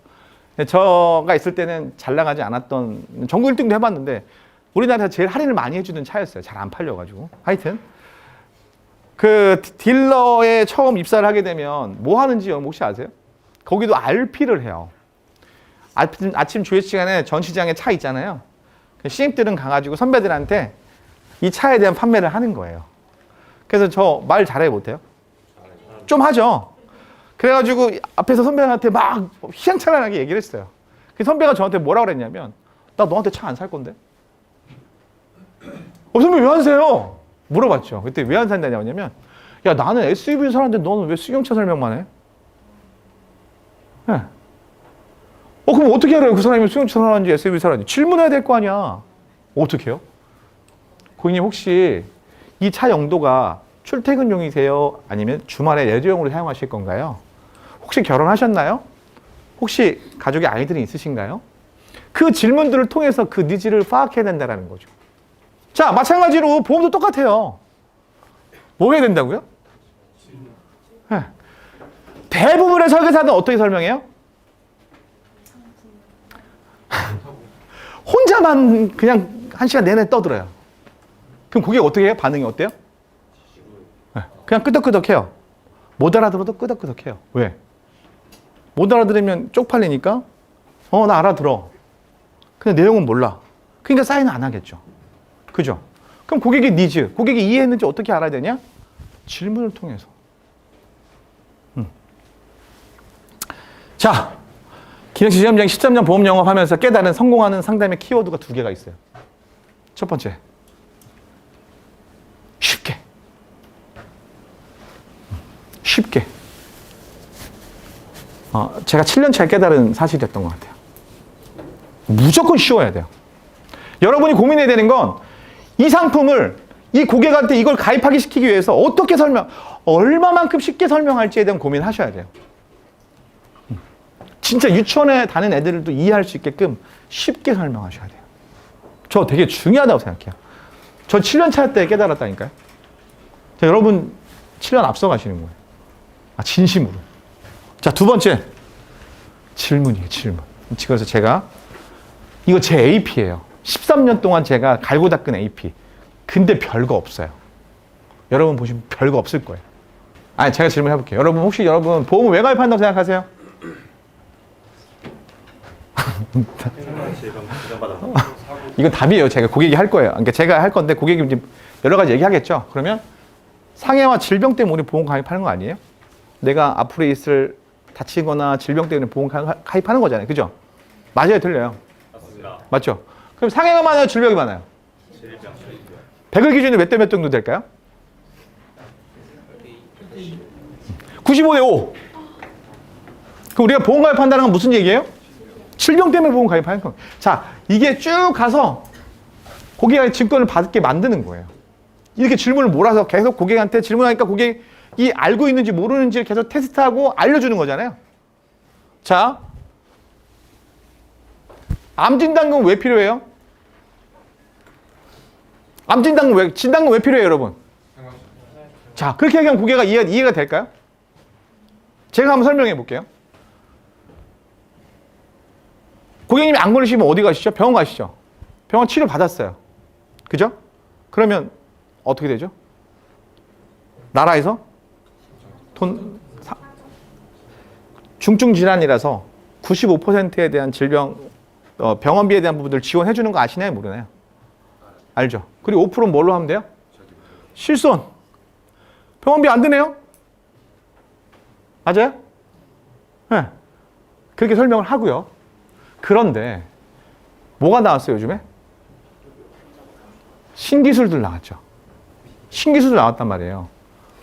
저가 있을 때는 잘 나가지 않았던 전국 1등도 해봤는데 우리나라에서 제일 할인을 많이 해주는 차였어요. 잘 안 팔려가지고. 하여튼 그 딜러에 처음 입사를 하게 되면 뭐 하는지 혹시 아세요? 거기도 RP를 해요. 아침 조회 시간에 전 시장에 차 있잖아요. 신입들은 가가지고 선배들한테 이 차에 대한 판매를 하는 거예요. 그래서 저 말 잘해 못해요? 좀 하죠. 그래가지고 앞에서 선배한테 막 휘황찬란하게 얘기를 했어요. 그 선배가 저한테 뭐라 그랬냐면 나 너한테 차 안 살 건데? 선배 왜 안 사요? 물어봤죠. 그때 왜 안 산다냐면 야 나는 SUV 사는데 너는 왜 승용차 설명만 해? 네. 그럼 어떻게 알아요? 그 사람이 승용차 사는지 SUV 사는지 질문해야 될 거 아니야. 어떻게 해요? 고객님 혹시 이 차 용도가 출퇴근용이세요? 아니면 주말에 레저용으로 사용하실 건가요? 혹시 결혼하셨나요? 혹시 가족에 아이들이 있으신가요? 그 질문들을 통해서 그 니즈를 파악해야 된다는 거죠. 자, 마찬가지로 보험도 똑같아요. 뭐 해야 된다고요? 네. 대부분의 설계사는 어떻게 설명해요? 혼자만 그냥 한 시간 내내 떠들어요. 그럼 고객 어떻게 해요? 반응이 어때요? 네. 그냥 끄덕끄덕해요. 못 알아들어도 끄덕끄덕해요. 왜? 못 알아들으면 쪽팔리니까 나 알아들어. 근데 내용은 몰라. 그러니까 사인은 안 하겠죠. 그죠? 그럼 고객의 니즈, 고객이 이해했는지 어떻게 알아야 되냐? 질문을 통해서. 자, 기능식 시험장 13년 보험 영업하면서 깨달은 성공하는 상담의 키워드가 2개가 있어요. 첫 번째, 쉽게. 쉽게. 제가 7년 차에 깨달은 사실이었던 것 같아요. 무조건 쉬워야 돼요. 여러분이 고민해야 되는 건 이 상품을 이 고객한테 이걸 가입하기 시키기 위해서 어떻게 얼마만큼 쉽게 설명할지에 대한 고민을 하셔야 돼요. 진짜 유치원에 다니는 애들도 이해할 수 있게끔 쉽게 설명하셔야 돼요. 저 되게 중요하다고 생각해요. 저 7년 차 때 깨달았다니까요. 여러분 7년 앞서 가시는 거예요. 진심으로. 자, 2번째. 질문이에요, 질문. 그래서 제가 이거 제 AP예요. 13년 동안 제가 갈고 닦은 AP. 근데 별거 없어요. 여러분 보시면 별거 없을 거예요. 제가 질문해 볼게요. 혹시 여러분 보험을 왜 가입한다고 생각하세요? 이건 답이에요. 제가 고객이 할 거예요. 그러니까 제가 할 건데 고객이 이제 여러 가지 얘기하겠죠. 그러면 상해와 질병 때문에 우리 보험 가입하는 거 아니에요? 내가 앞으로 있을 다치거나 질병 때문에 보험 가입하는 거잖아요. 그죠? 맞아요, 틀려요? 맞습니다. 맞죠? 그럼 상해가 많아요, 질병이 많아요? 질병. 100을 기준으로 몇 대 몇 정도 될까요? 95대 5. 그럼 우리가 보험 가입한다는 건 무슨 얘기예요? 질병 때문에 보험 가입하는 거예요. 자, 이게 쭉 가서 고객의 증권을 받게 만드는 거예요. 이렇게 질문을 몰아서 계속 고객한테 질문하니까 고객이 알고 있는지 모르는지를 계속 테스트하고 알려주는 거잖아요. 자, 암 진단금 왜 필요해요? 진단금 왜 필요해요, 여러분? 자, 그렇게 얘기하면 고객가 이해가 될까요? 제가 한번 설명해 볼게요. 고객님이 안 걸리시면 어디 가시죠? 병원 가시죠? 병원 치료 받았어요. 그죠? 그러면 어떻게 되죠? 나라에서 중증 질환이라서 95%에 대한 질병, 병원비에 대한 부분들 지원해 주는 거 아시나요? 모르나요? 알죠? 그리고 5%는 뭘로 하면 돼요? 실손. 병원비 안 드네요? 맞아요? 네. 그렇게 설명을 하고요. 그런데 뭐가 나왔어요, 요즘에? 신기술들 나왔죠. 신기술들 나왔단 말이에요.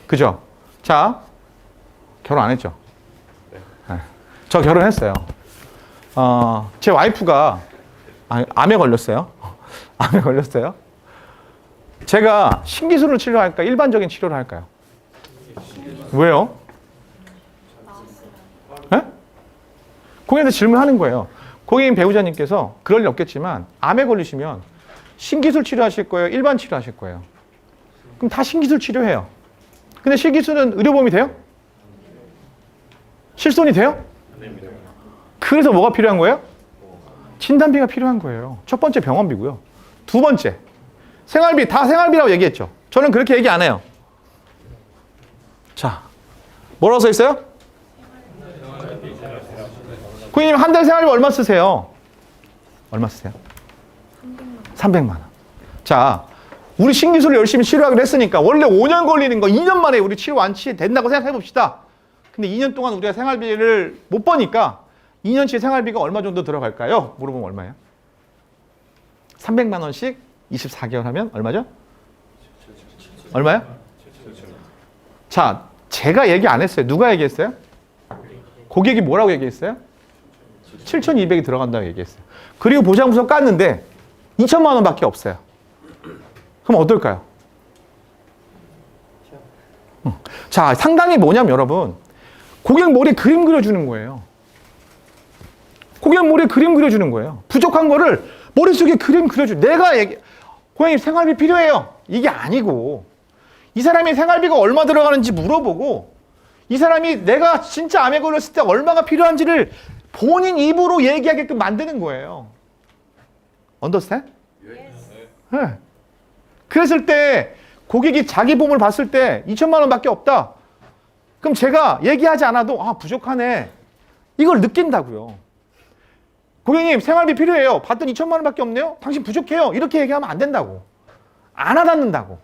그죠? 자, 결혼 안 했죠? 네. 저 결혼했어요. 제 와이프가 암에 걸렸어요. 암에 걸렸어요. 제가 신기술을 치료할까요? 일반적인 치료를 할까요? 왜요? 네? 고객한테 질문하는 거예요. 고객님 배우자님께서 그럴 일 없겠지만 암에 걸리시면 신기술 치료하실 거예요? 일반 치료하실 거예요? 그럼 다 신기술 치료해요. 근데 신기술은 의료보험이 돼요? 실손이 돼요? 그래서 뭐가 필요한 거예요? 진단비가 필요한 거예요. 첫 번째 병원비고요. 2번째 생활비, 다 생활비라고 얘기했죠. 저는 그렇게 얘기 안 해요. 자, 뭐라고 써 있어요? 고객님 한 달 생활비 얼마 쓰세요? 얼마 쓰세요? 300만 원. 자, 우리 신기술을 열심히 치료하기로 했으니까 원래 5년 걸리는 거 2년 만에 우리 치료 완치된다고 생각해 봅시다. 근데 2년 동안 우리가 생활비를 못 버니까 2년치 생활비가 얼마 정도 들어갈까요? 물어보면 얼마예요? 300만 원씩 24개월 하면 얼마죠? 얼마요? 자, 제가 얘기 안 했어요. 누가 얘기했어요? 고객이 뭐라고 얘기했어요? 7,200이 들어간다고 얘기했어요. 그리고 보장부서 깠는데 2천만 원밖에 없어요. 그럼 어떨까요? 자, 상당히 뭐냐면 여러분, 고객 머리에 그림 그려주는 거예요. 고객 머리에 그림 그려주는 거예요. 부족한 거를 머릿속에 그림 내가 고객님 생활비 필요해요. 이게 아니고 이 사람이 생활비가 얼마 들어가는지 물어보고 이 사람이 내가 진짜 암에 걸렸을 때 얼마가 필요한지를 본인 입으로 얘기하게끔 만드는 거예요. Understand? 네. 그랬을 때 고객이 자기 보험을 봤을 때 2천만 원밖에 없다. 그럼 제가 얘기하지 않아도 부족하네. 이걸 느낀다고요. 고객님 생활비 필요해요. 봤더니 2천만 원밖에 없네요. 당신 부족해요. 이렇게 얘기하면 안 된다고. 안 와닿는다고.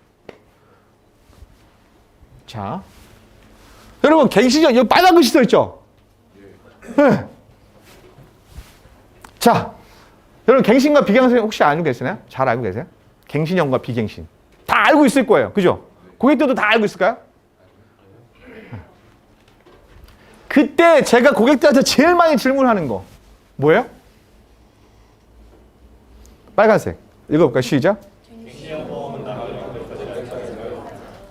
자, 여러분 갱신형 여기 빨간 글씨 써 있죠? 네. 자, 여러분 갱신과 비갱신 혹시 알고 계시나요? 잘 알고 계세요? 갱신형과 비갱신 다 알고 있을 거예요. 그죠? 고객들도 다 알고 있을까요? 그때 제가 고객들한테 제일 많이 질문하는 거 뭐예요? 빨간색. 읽어볼까요? 시작.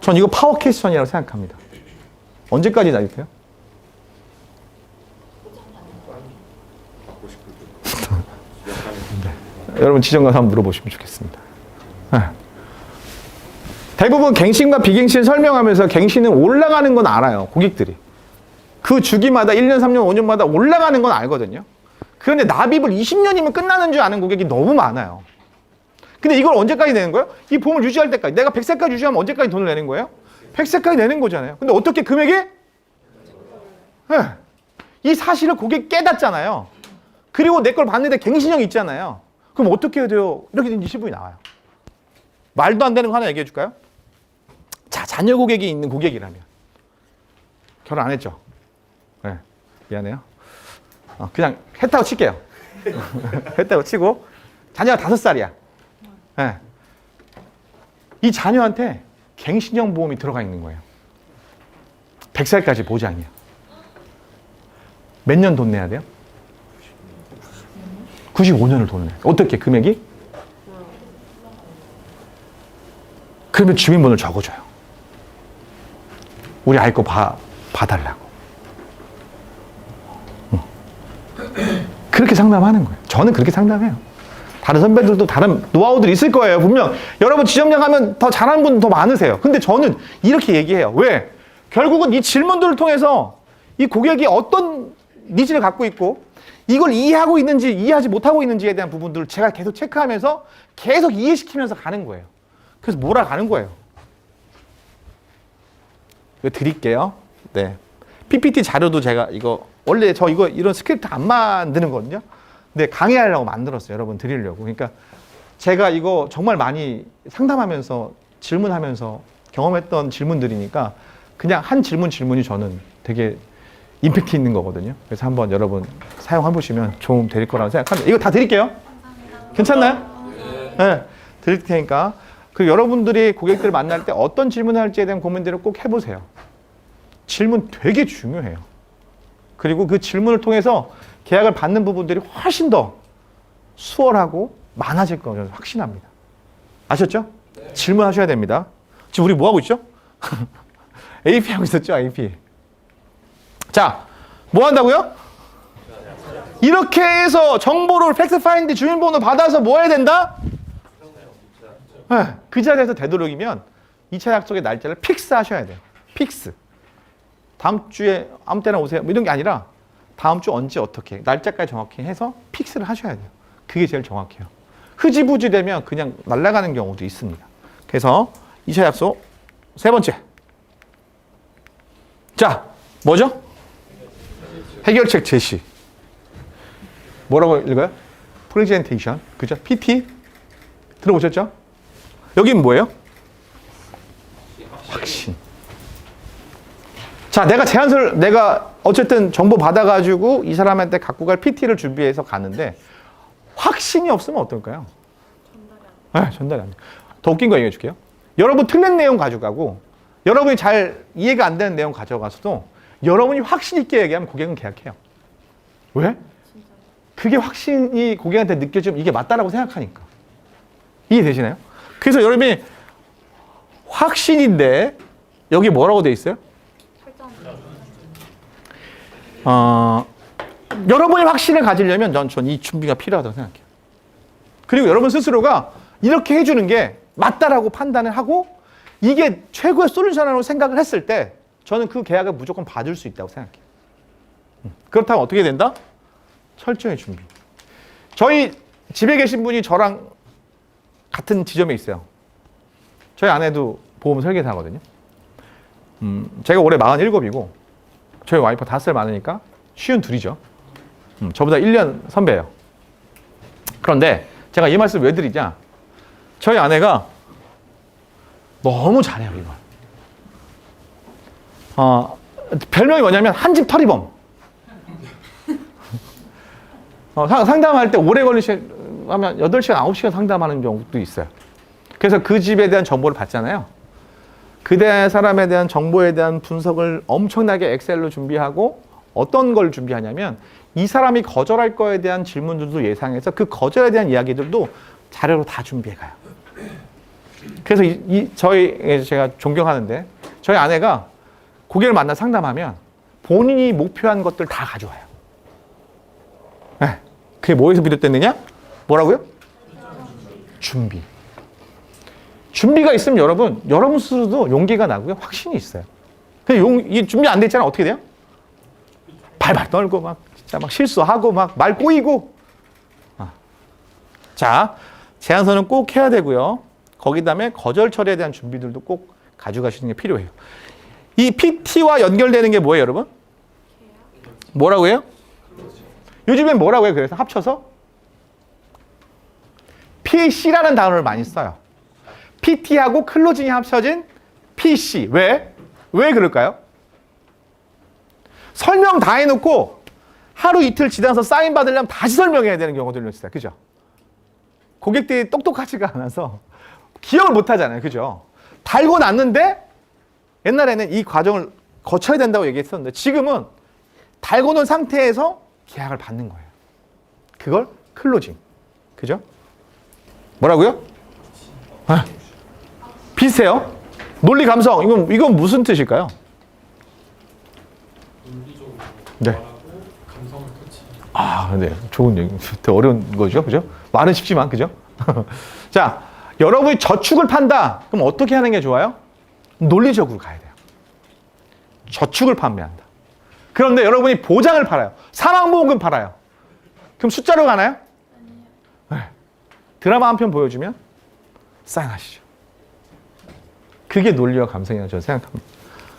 전 이거 파워 퀘스천이라고 생각합니다. 언제까지 나일까요? 네. 여러분 지정 가서 한번 물어보시면 좋겠습니다. 네. 대부분 갱신과 비갱신 설명하면서 갱신은 올라가는 건 알아요. 고객들이. 그 주기마다 1년, 3년, 5년마다 올라가는 건 알거든요. 그런데 납입을 20년이면 끝나는 줄 아는 고객이 너무 많아요. 근데 이걸 언제까지 내는 거예요? 이 보험을 유지할 때까지. 내가 100세까지 유지하면 언제까지 돈을 내는 거예요? 100세까지 내는 거잖아요. 근데 어떻게 금액이? 네. 이 사실을 고객이 깨닫잖아요. 그리고 내 걸 봤는데 갱신형이 있잖아요. 그럼 어떻게 해야 돼요? 이렇게 된 시부이 나와요. 말도 안 되는 거 하나 얘기해 줄까요? 자, 자녀 고객이 있는 고객이라면. 결혼 안 했죠? 네. 미안해요. 그냥 했다고 칠게요. 했다고 치고 자녀가 5살이야. 네. 이 자녀한테 갱신형 보험이 들어가 있는 거예요. 100살까지 보장이야. 몇 년 돈 내야 돼요? 95년을 돈 내요. 어떻게 금액이? 그러면 주민번호를 적어줘요. 우리 아이 거 봐달라고. 그렇게 상담하는 거예요. 저는 그렇게 상담해요. 다른 선배들도 다른 노하우들이 있을 거예요. 분명 여러분 지점장 하면 더 잘하는 분 더 많으세요. 근데 저는 이렇게 얘기해요. 왜? 결국은 이 질문들을 통해서 이 고객이 어떤 니즈를 갖고 있고 이걸 이해하고 있는지 이해하지 못하고 있는지에 대한 부분들을 제가 계속 체크하면서 계속 이해시키면서 가는 거예요. 그래서 몰아가는 거예요. 이거 드릴게요. 네. PPT 자료도 제가 이거 원래 저 이런 스크립트 안 만드는 거거든요. 근데 강의하려고 만들었어요. 여러분 드리려고. 그러니까 제가 이거 정말 많이 상담하면서 질문하면서 경험했던 질문들이니까 그냥 한 질문이 저는 되게 임팩트 있는 거거든요. 그래서 한번 여러분 사용해 보시면 도움 될 거라고 생각합니다. 이거 다 드릴게요. 괜찮나요? 네. 드릴 테니까. 그 여러분들이 고객들을 만날 때 어떤 질문을 할지에 대한 고민들을 꼭 해보세요. 질문 되게 중요해요. 그리고 그 질문을 통해서 계약을 받는 부분들이 훨씬 더 수월하고 많아질 거 저는 확신합니다. 아셨죠? 네. 질문하셔야 됩니다. 지금 우리 뭐 하고 있죠? AP 하고 있었죠, AP. 자, 뭐 한다고요? 이렇게 해서 정보를 팩스파인드 주민번호 받아서 뭐 해야 된다? 네, 그 자리에서 되도록이면 2차 약속의 날짜를 픽스 하셔야 돼요. 픽스. 다음 주에 아무 때나 오세요. 뭐 이런 게 아니라 다음 주 언제 어떻게 날짜까지 정확히 해서 픽스를 하셔야 돼요. 그게 제일 정확해요. 흐지부지 되면 그냥 날아가는 경우도 있습니다. 그래서 2차 약속 세 번째. 자, 뭐죠? 해결책 제시. 뭐라고 읽어요? 프레젠테이션. 그죠? PT 들어보셨죠? 여긴 뭐예요? 확신. 자, 내가 어쨌든 정보 받아가지고 이 사람한테 갖고 갈 PT를 준비해서 가는데 확신이 없으면 어떨까요? 전달이 안 돼. 더 웃긴 거 얘기해 줄게요. 여러분 틀린 내용 가져가고 여러분이 잘 이해가 안 되는 내용 가져가서도 여러분이 확신 있게 얘기하면 고객은 계약해요. 왜? 그게 확신이 고객한테 느껴지면 이게 맞다라고 생각하니까. 이해되시나요? 그래서 여러분이 확신인데 여기 뭐라고 돼 있어요? 여러분이 확신을 가지려면 전 이 준비가 필요하다고 생각해요. 그리고 여러분 스스로가 이렇게 해주는 게 맞다라고 판단을 하고 이게 최고의 솔루션이라고 생각을 했을 때 저는 그 계약을 무조건 받을 수 있다고 생각해요. 그렇다면 어떻게 된다? 철저히 준비. 저희 집에 계신 분이 저랑 같은 지점에 있어요. 저희 아내도 보험 설계사거든요. 제가 올해 47이고 저희 와이프 5살 많으니까 52이죠. 저보다 1년 선배예요. 그런데 제가 이 말씀 왜 드리냐? 저희 아내가 너무 잘해요, 이걸. 별명이 뭐냐면 한집 털이범. 상담할 때 오래 걸리시면 8시간, 9시간 상담하는 경우도 있어요. 그래서 그 집에 대한 정보를 받잖아요. 그 사람에 대한 정보에 대한 분석을 엄청나게 엑셀로 준비하고 어떤 걸 준비하냐면 이 사람이 거절할 거에 대한 질문들도 예상해서 그 거절에 대한 이야기들도 자료로 다 준비해 가요. 그래서 제가 존경하는데 저희 아내가 고객을 만나 상담하면 본인이 목표한 것들 다 가져와요. 네. 그게 뭐에서 비롯됐느냐? 뭐라고요? 준비. 준비가 있으면 여러분 스스로도 용기가 나고요. 확신이 있어요. 이 준비 안 돼 있잖아요. 어떻게 돼요? 발발 떨고 막 진짜 막 실수하고 막 말 꼬이고. 자, 제안서는 꼭 해야 되고요. 거기다음에 거절 처리에 대한 준비들도 꼭 가져가시는 게 필요해요. 이 PT와 연결되는 게 뭐예요, 여러분? 뭐라고 해요? 요즘엔 뭐라고 해요? 그래서 합쳐서 PC라는 단어를 많이 써요. PT하고 클로징이 합쳐진 PC. 왜? 왜 그럴까요? 설명 다 해놓고 하루 이틀 지나서 사인 받으려면 다시 설명해야 되는 경우들이 있어요. 그죠? 고객들이 똑똑하지가 않아서 기억을 못 하잖아요. 그죠? 달고 났는데 옛날에는 이 과정을 거쳐야 된다고 얘기했었는데 지금은 달고 놓은 상태에서 계약을 받는 거예요. 그걸 클로징. 그죠? 뭐라고요? 비슷해요. 논리 감성. 이건 무슨 뜻일까요? 네. 네. 좋은 얘기. 되게 어려운 거죠. 그죠? 말은 쉽지만, 그죠? 자, 여러분이 저축을 판다. 그럼 어떻게 하는 게 좋아요? 논리적으로 가야 돼요. 저축을 판매한다. 그런데 여러분이 보장을 팔아요. 사망보험금 팔아요. 그럼 숫자로 가나요? 네. 드라마 한 편 보여주면 사인하시죠. 그게 논리와 감성이라고 저는 생각합니다.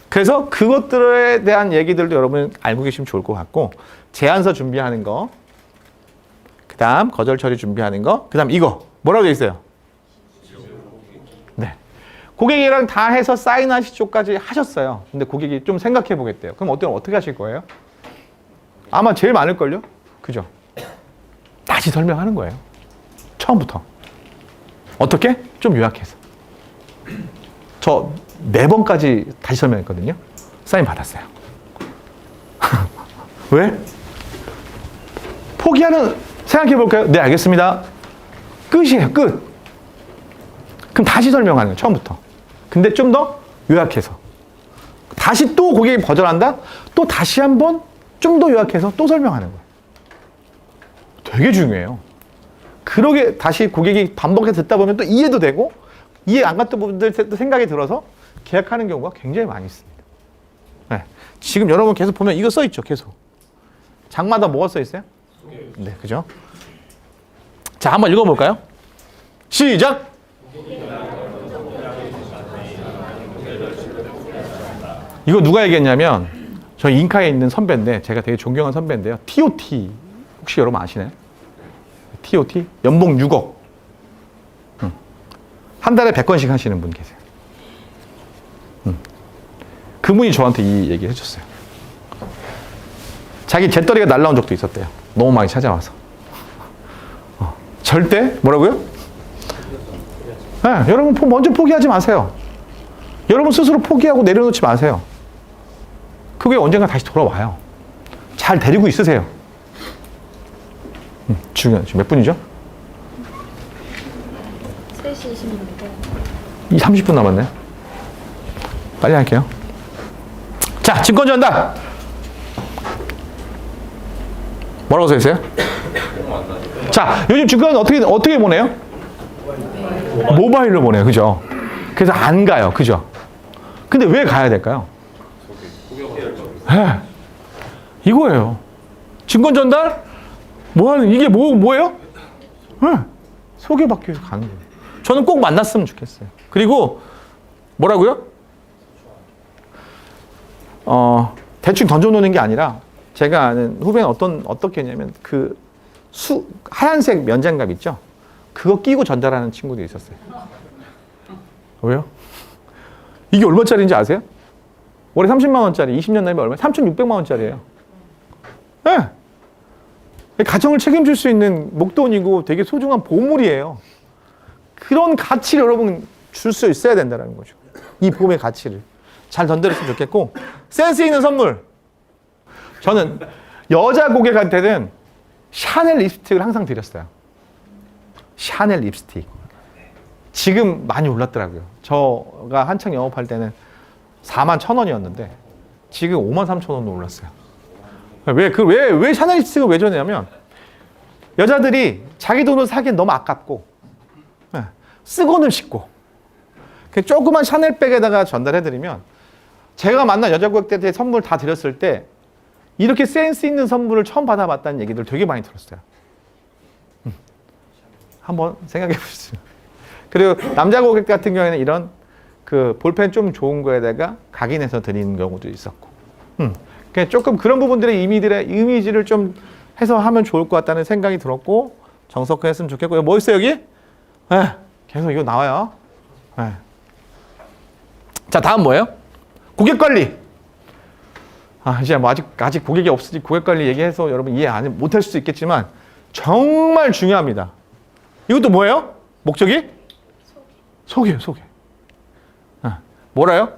그래서 그것들에 대한 얘기들도 여러분 알고 계시면 좋을 것 같고 제안서 준비하는 거, 그 다음 거절 처리 준비하는 거, 그 다음 이거 뭐라고 되어 있어요? 네. 고객이랑 다 해서 사인하시죠까지 하셨어요. 근데 고객이 좀 생각해 보겠대요. 그럼 어떻게 하실 거예요? 아마 제일 많을걸요? 그죠? 다시 설명하는 거예요. 처음부터. 어떻게? 좀 요약해서. 저 4번까지 다시 설명했거든요. 사인 받았어요. 왜? 포기하는, 생각해 볼까요? 네, 알겠습니다. 끝이에요, 끝. 그럼 다시 설명하는 거예요, 처음부터. 근데 좀 더 요약해서. 다시 또 고객이 거절한다? 또 다시 한번 좀 더 요약해서 또 설명하는 거예요. 되게 중요해요. 그러게 다시 고객이 반복해서 듣다 보면 또 이해도 되고, 이해 안 갔던 부분들 생각이 들어서 계약하는 경우가 굉장히 많이 있습니다. 네. 지금 여러분 계속 보면 이거 써 있죠, 계속. 장마다 뭐가 써 있어요? 네, 그죠? 자, 한번 읽어볼까요? 시작! 이거 누가 얘기했냐면, 저희 인카에 있는 선배인데, 제가 되게 존경하는 선배인데요. TOT. 혹시 여러분 아시나요? TOT? 연봉 6억. 한 달에 100건씩 하시는 분 계세요. 그분이 저한테 이 얘기를 해줬어요. 자기 재떨이가 날라온 적도 있었대요. 너무 많이 찾아와서. 절대 뭐라고요? 네, 여러분 먼저 포기하지 마세요. 여러분 스스로 포기하고 내려놓지 마세요. 그게 언젠가 다시 돌아와요. 잘 데리고 있으세요. 지금 몇 분이죠? 3시 26분. 30분 남았네. 빨리 할게요. 자, 증권 전달. 뭐라고 써 있어요? 자, 요즘 증권은 어떻게 보내요? 모바일로 보내요. 그죠? 그래서 안 가요. 그죠? 근데 왜 가야 될까요? 네. 이거예요. 증권 전달? 이게 뭐예요? 네. 소개받기 위해서 가는 거예요. 저는 꼭 만났으면 좋겠어요. 그리고 뭐라고요? 대충 던져놓는 게 아니라 제가 아는 후배는 어떻게 했냐면 하얀색 면장갑 있죠? 그거 끼고 전달하는 친구도 있었어요. 왜요? 이게 얼마짜리인지 아세요? 월에 30만 원짜리, 20년 나면 얼마? 3,600만 원짜리예요. 네. 가정을 책임질 수 있는 목돈이고 되게 소중한 보물이에요. 그런 가치를 여러분 줄 수 있어야 된다는 거죠. 이 보험의 가치를. 잘 전달했으면 좋겠고, 센스 있는 선물. 저는 여자 고객한테는 샤넬 립스틱을 항상 드렸어요. 샤넬 립스틱. 지금 많이 올랐더라고요. 저가 한창 영업할 때는 41,000원이었는데 지금 53,000원으로 올랐어요. 왜 샤넬 립스틱을 왜 줬냐면 여자들이 자기 돈으로 사기엔 너무 아깝고 쓰고는 싶고 조그만 샤넬백에다가 전달해드리면 제가 만난 여자 고객들한테 선물 다 드렸을 때 이렇게 센스 있는 선물을 처음 받아봤다는 얘기들 되게 많이 들었어요. 한번 생각해 보시죠. 그리고 남자 고객 같은 경우에는 이런 볼펜 좀 좋은 거에다가 각인해서 드리는 경우도 있었고. 그러니까 조금 그런 부분들의 이미지를 좀 해서 하면 좋을 것 같다는 생각이 들었고, 정석화했으면 좋겠고요. 뭐 있어요, 여기? 네, 계속 이거 나와요. 네. 자, 다음 뭐예요? 고객 관리. 이제 뭐 아직 고객이 없으니 고객 관리 얘기해서 여러분 이해 못할 수도 있겠지만 정말 중요합니다. 이것도 뭐예요? 목적이? 소개요, 소개. 뭐라요?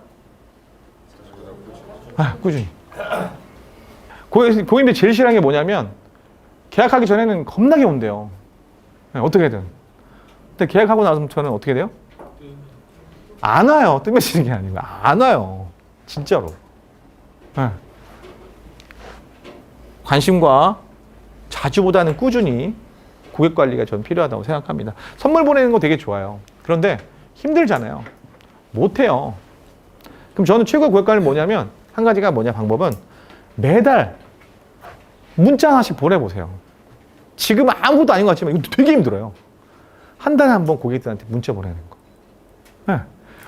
꾸준히. 고객님들 제일 싫어하는 게 뭐냐면 계약하기 전에는 겁나게 온대요. 어떻게든. 근데 계약하고 나서 저는 어떻게 돼요? 안 와요. 뜸해지는 게 아니고 안 와요. 진짜로. 관심과 자주보다는 꾸준히 고객 관리가 저는 필요하다고 생각합니다. 선물 보내는 거 되게 좋아요. 그런데 힘들잖아요. 못해요. 그럼 저는 최고의 고객 관리는 뭐냐면 한 가지가 방법은 매달 문자 하나씩 보내보세요. 지금은 아무것도 아닌 것 같지만 이거 되게 힘들어요. 한 달에 한 번 고객들한테 문자 보내는 거. 네.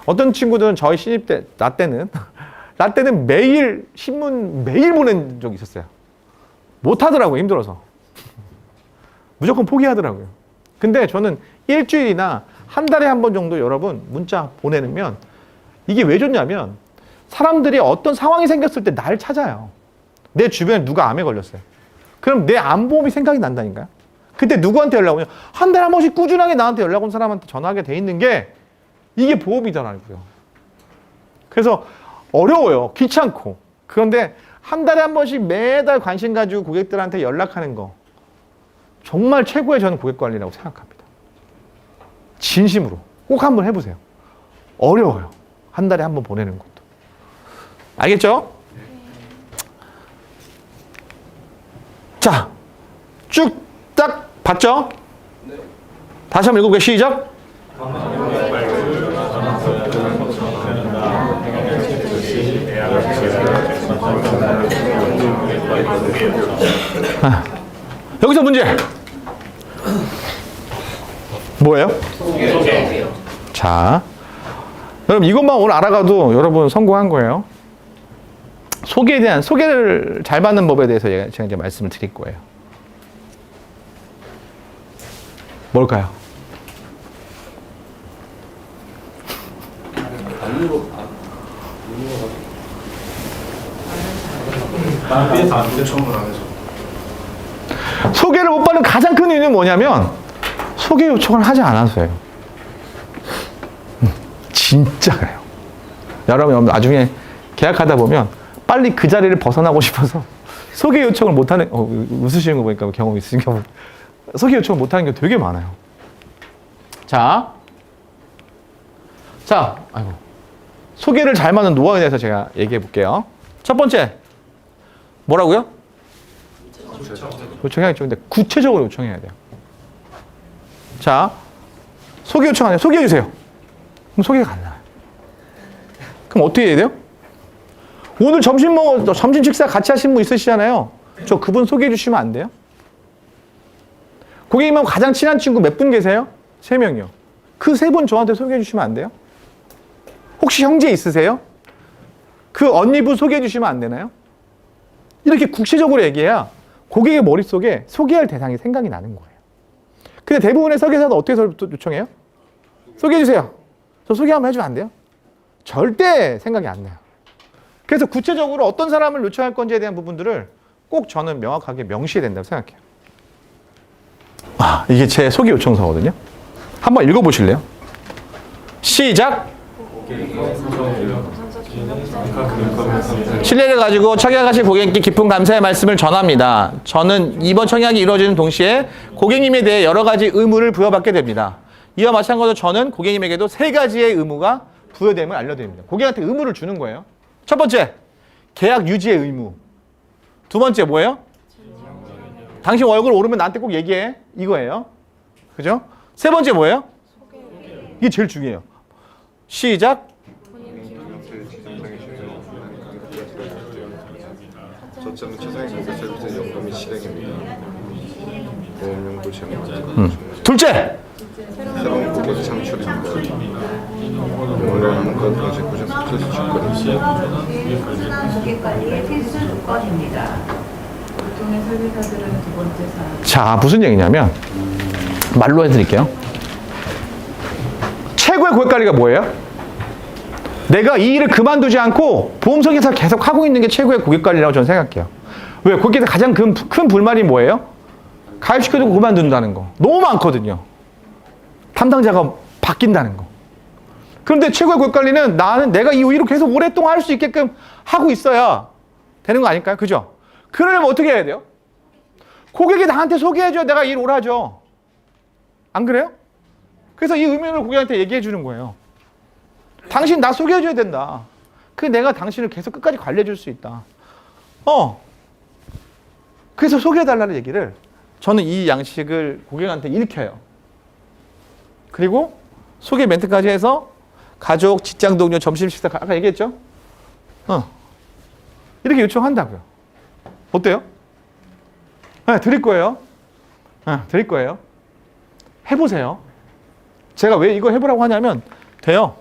어떤 친구들은 저희 신입 때, 나 때는 매일 신문 매일 보낸 적이 있었어요. 못하더라고요. 힘들어서. 무조건 포기하더라고요. 근데 저는 일주일이나 한 달에 한 번 정도 여러분 문자 보내면 이게 왜 좋냐면 사람들이 어떤 상황이 생겼을 때 나를 찾아요. 내 주변에 누가 암에 걸렸어요. 그럼 내 암보험이 생각이 난다니까요. 그때 누구한테 연락 오냐? 한 달에 한 번씩 꾸준하게 나한테 연락 온 사람한테 전화하게 돼 있는 게 이게 보험이더라고요. 그래서 어려워요. 귀찮고. 그런데 한 달에 한 번씩 매달 관심 가지고 고객들한테 연락하는 거 정말 최고의 저는 고객 관리라고 생각합니다. 진심으로. 꼭 한번 해보세요. 어려워요. 한 달에 한 번 보내는 것도. 알겠죠? 자, 쭉 딱 봤죠? 네. 다시 한번 읽어볼게요. 시작. 여기서 문제. 뭐예요? 자, 여러분 이것만 오늘 알아가도 여러분 성공한 거예요. 소개를 잘 받는 법에 대해서 제가 이제 말씀을 드릴 거예요. 뭘까요? 소개를 못 받는 가장 큰 이유는 뭐냐면 소개 요청을 하지 않아서예요. 진짜 그래요. 여러분 나중에 계약하다 보면 빨리 그 자리를 벗어나고 싶어서 소개 요청을 못하는 웃으시는 거 보니까 경험 있으니까 소개 요청을 못하는 게 되게 많아요. 자, 아이고 소개를 잘 맞는 노하우에 대해서 제가 얘기해 볼게요. 첫 번째 뭐라고요? 요청해야죠. 근데 구체적으로 요청해야 돼요. 자, 소개 요청하네요. 소개해 주세요. 그럼 소개가 안 나와요. 그럼 어떻게 해야 돼요? 오늘 점심 식사 같이 하신 분 있으시잖아요. 저 그분 소개해 주시면 안 돼요? 고객님하고 가장 친한 친구 몇 분 계세요? 3명이요. 그 3분 저한테 소개해 주시면 안 돼요? 혹시 형제 있으세요? 그 언니분 소개해 주시면 안 되나요? 이렇게 구체적으로 얘기해야 고객의 머릿속에 소개할 대상이 생각이 나는 거예요. 근데 대부분의 설계사도 어떻게 요청해요? 소개해 주세요. 저 소개 한번 해주면 안 돼요? 절대 생각이 안 나요. 그래서 구체적으로 어떤 사람을 요청할 건지에 대한 부분들을 꼭 저는 명확하게 명시해야 된다고 생각해요. 이게 제 소개 요청서거든요. 한번 읽어보실래요? 시작! 신뢰를 가지고 청약하실 고객님께 깊은 감사의 말씀을 전합니다. 저는 이번 청약이 이루어지는 동시에 고객님에 대해 여러 가지 의무를 부여받게 됩니다. 이와 마찬가지로 저는 고객님에게도 3가지의 의무가 부여됨을 알려드립니다. 고객한테 의무를 주는 거예요. 첫 번째, 계약 유지의 의무. 두 번째 뭐예요? 당신 월급 오르면 나한테 꼭 얘기해. 이거예요. 그죠? 세 번째 뭐예요? 이게 제일 중요해요. 시작. 저점은 최상의 공개 서비스 연금이 실행입니다. 보험용도 제공. 둘째. 새로운 고객 창출입니다. 원래는 건 당시 90% 주권입니다. 순환 소개 관리의 필수 조건입니다. 보통의 설계사들은 두 번째 사항. 자, 무슨 얘기냐면 말로 해드릴게요. 최고의 고객 관리가 뭐예요? 내가 이 일을 그만두지 않고 보험 설계사를 계속 하고 있는 게 최고의 고객 관리라고 저는 생각해요. 왜? 고객에서 가장 큰 불만이 뭐예요? 가입시켜두고 그만둔다는 거. 너무 많거든요. 담당자가 바뀐다는 거. 그런데 최고의 고객 관리는 내가 이 일을 계속 오랫동안 할 수 있게끔 하고 있어야 되는 거 아닐까요? 그죠? 그러려면 어떻게 해야 돼요? 고객이 나한테 소개해줘야 내가 일 오래 하죠. 안 그래요? 그래서 이 의미를 고객한테 얘기해 주는 거예요. 당신 나 소개해줘야 된다. 내가 당신을 계속 끝까지 관리해 줄 수 있다. 그래서 소개해달라는 얘기를 저는 이 양식을 고객한테 읽혀요. 그리고 소개 멘트까지 해서 가족, 직장 동료, 점심 식사 아까 얘기했죠? 이렇게 요청한다고요. 어때요? 네, 드릴 거예요. 드릴 거예요. 해보세요. 제가 왜 이거 해보라고 하냐면 돼요.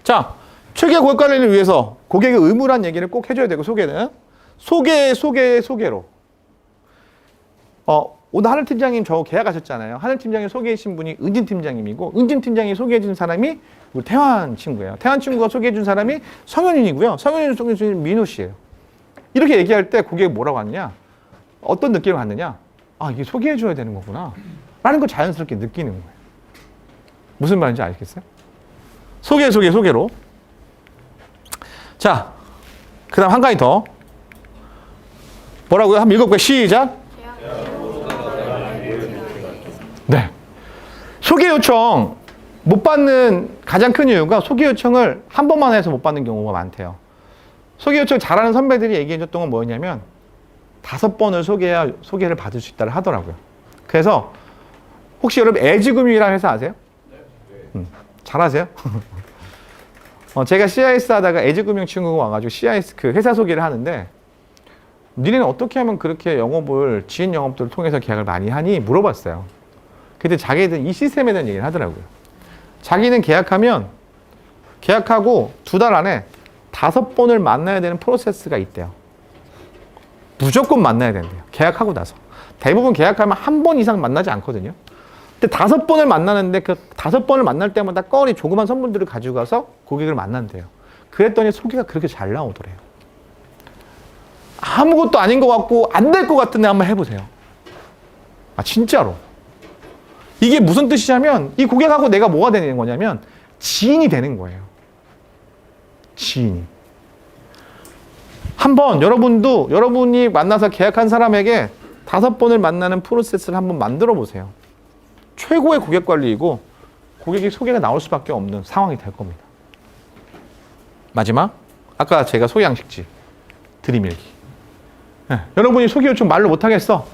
자, 최고의 고객 관리를 위해서 고객의 의무란 얘기를 꼭 해줘야 되고 소개는 소개로. 오늘 하늘 팀장님 저 계약하셨잖아요. 하늘 팀장님 소개해 주신 분이 은진 팀장님이고 은진 팀장이 소개해 준 사람이 우리 태환 친구예요. 태환 친구가 소개해 준 사람이 성현윤이고요. 성현윤 소개해 준 민호 씨예요. 이렇게 얘기할 때 고객이 뭐라고 하느냐? 어떤 느낌을 갖느냐? 이게 소개해 줘야 되는 거구나. 라는 걸 자연스럽게 느끼는 거예요. 무슨 말인지 아시겠어요? 소개로. 자, 그 다음 한 가지 더. 뭐라고요? 한번 읽어볼게요. 시작. 네. 소개 요청 못 받는 가장 큰 이유가 소개 요청을 한 번만 해서 못 받는 경우가 많대요. 소개 요청 잘하는 선배들이 얘기해 줬던 건 뭐였냐면 5번을 소개해야 소개를 받을 수 있다를 하더라고요. 그래서 혹시 여러분 에즈금융이라는 회사 아세요? 잘하세요? 제가 CIS 하다가 에즈금융 친구가 와가지고 CIS 그 회사 소개를 하는데 니네는 어떻게 하면 그렇게 영업을 지인 영업들을 통해서 계약을 많이 하니? 물어봤어요. 근데 자기들 이 시스템에 대한 얘기를 하더라고요. 자기는 계약하고 2달 안에 5번을 만나야 되는 프로세스가 있대요. 무조건 만나야 된대요. 계약하고 나서. 대부분 계약하면 1번 이상 만나지 않거든요. 근데 5번을 만나는데 그 5번을 만날 때마다 꺼리 조그만 선물들을 가지고 가서 고객을 만난대요. 그랬더니 소개가 그렇게 잘 나오더래요. 아무것도 아닌 것 같고 안 될 것 같은데 한번 해보세요. 아, 진짜로. 이게 무슨 뜻이냐면 이 고객하고 내가 뭐가 되는 거냐면 지인이 되는 거예요. 지인이. 한번 여러분도 여러분이 만나서 계약한 사람에게 5번을 만나는 프로세스를 한번 만들어 보세요. 최고의 고객 관리이고 고객이 소개가 나올 수밖에 없는 상황이 될 겁니다. 마지막, 아까 제가 소개 양식지 들이밀기. 네, 여러분이 소개 요청 말로 못하겠어.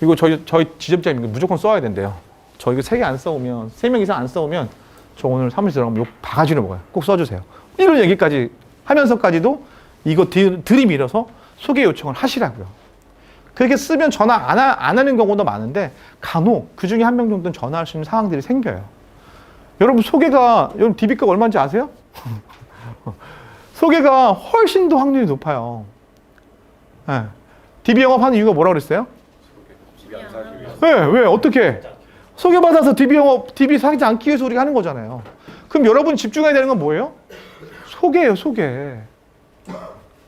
이거 저희 지점장님 무조건 써야 된대요. 저 이거 3개 안 써오면 3명 이상 안 써오면 저 오늘 사무실 들어가면 욕 바가지로 먹어요. 꼭 써주세요. 이런 얘기까지 하면서까지도 이거 들이밀어서 소개 요청을 하시라고요. 그렇게 쓰면 전화 안 하는 경우도 많은데 간혹 그 중에 한 명 정도는 전화할 수 있는 상황들이 생겨요. 여러분 소개가, 여러분 DB값 얼마인지 아세요? 소개가 훨씬 더 확률이 높아요. 네. DB 영업하는 이유가 뭐라고 그랬어요? 네, 왜? 어떻게? 소개받아서 DB 사지 않기 위해서 우리가 하는 거잖아요. 그럼 여러분 집중해야 되는 건 뭐예요? 소개예요, 소개.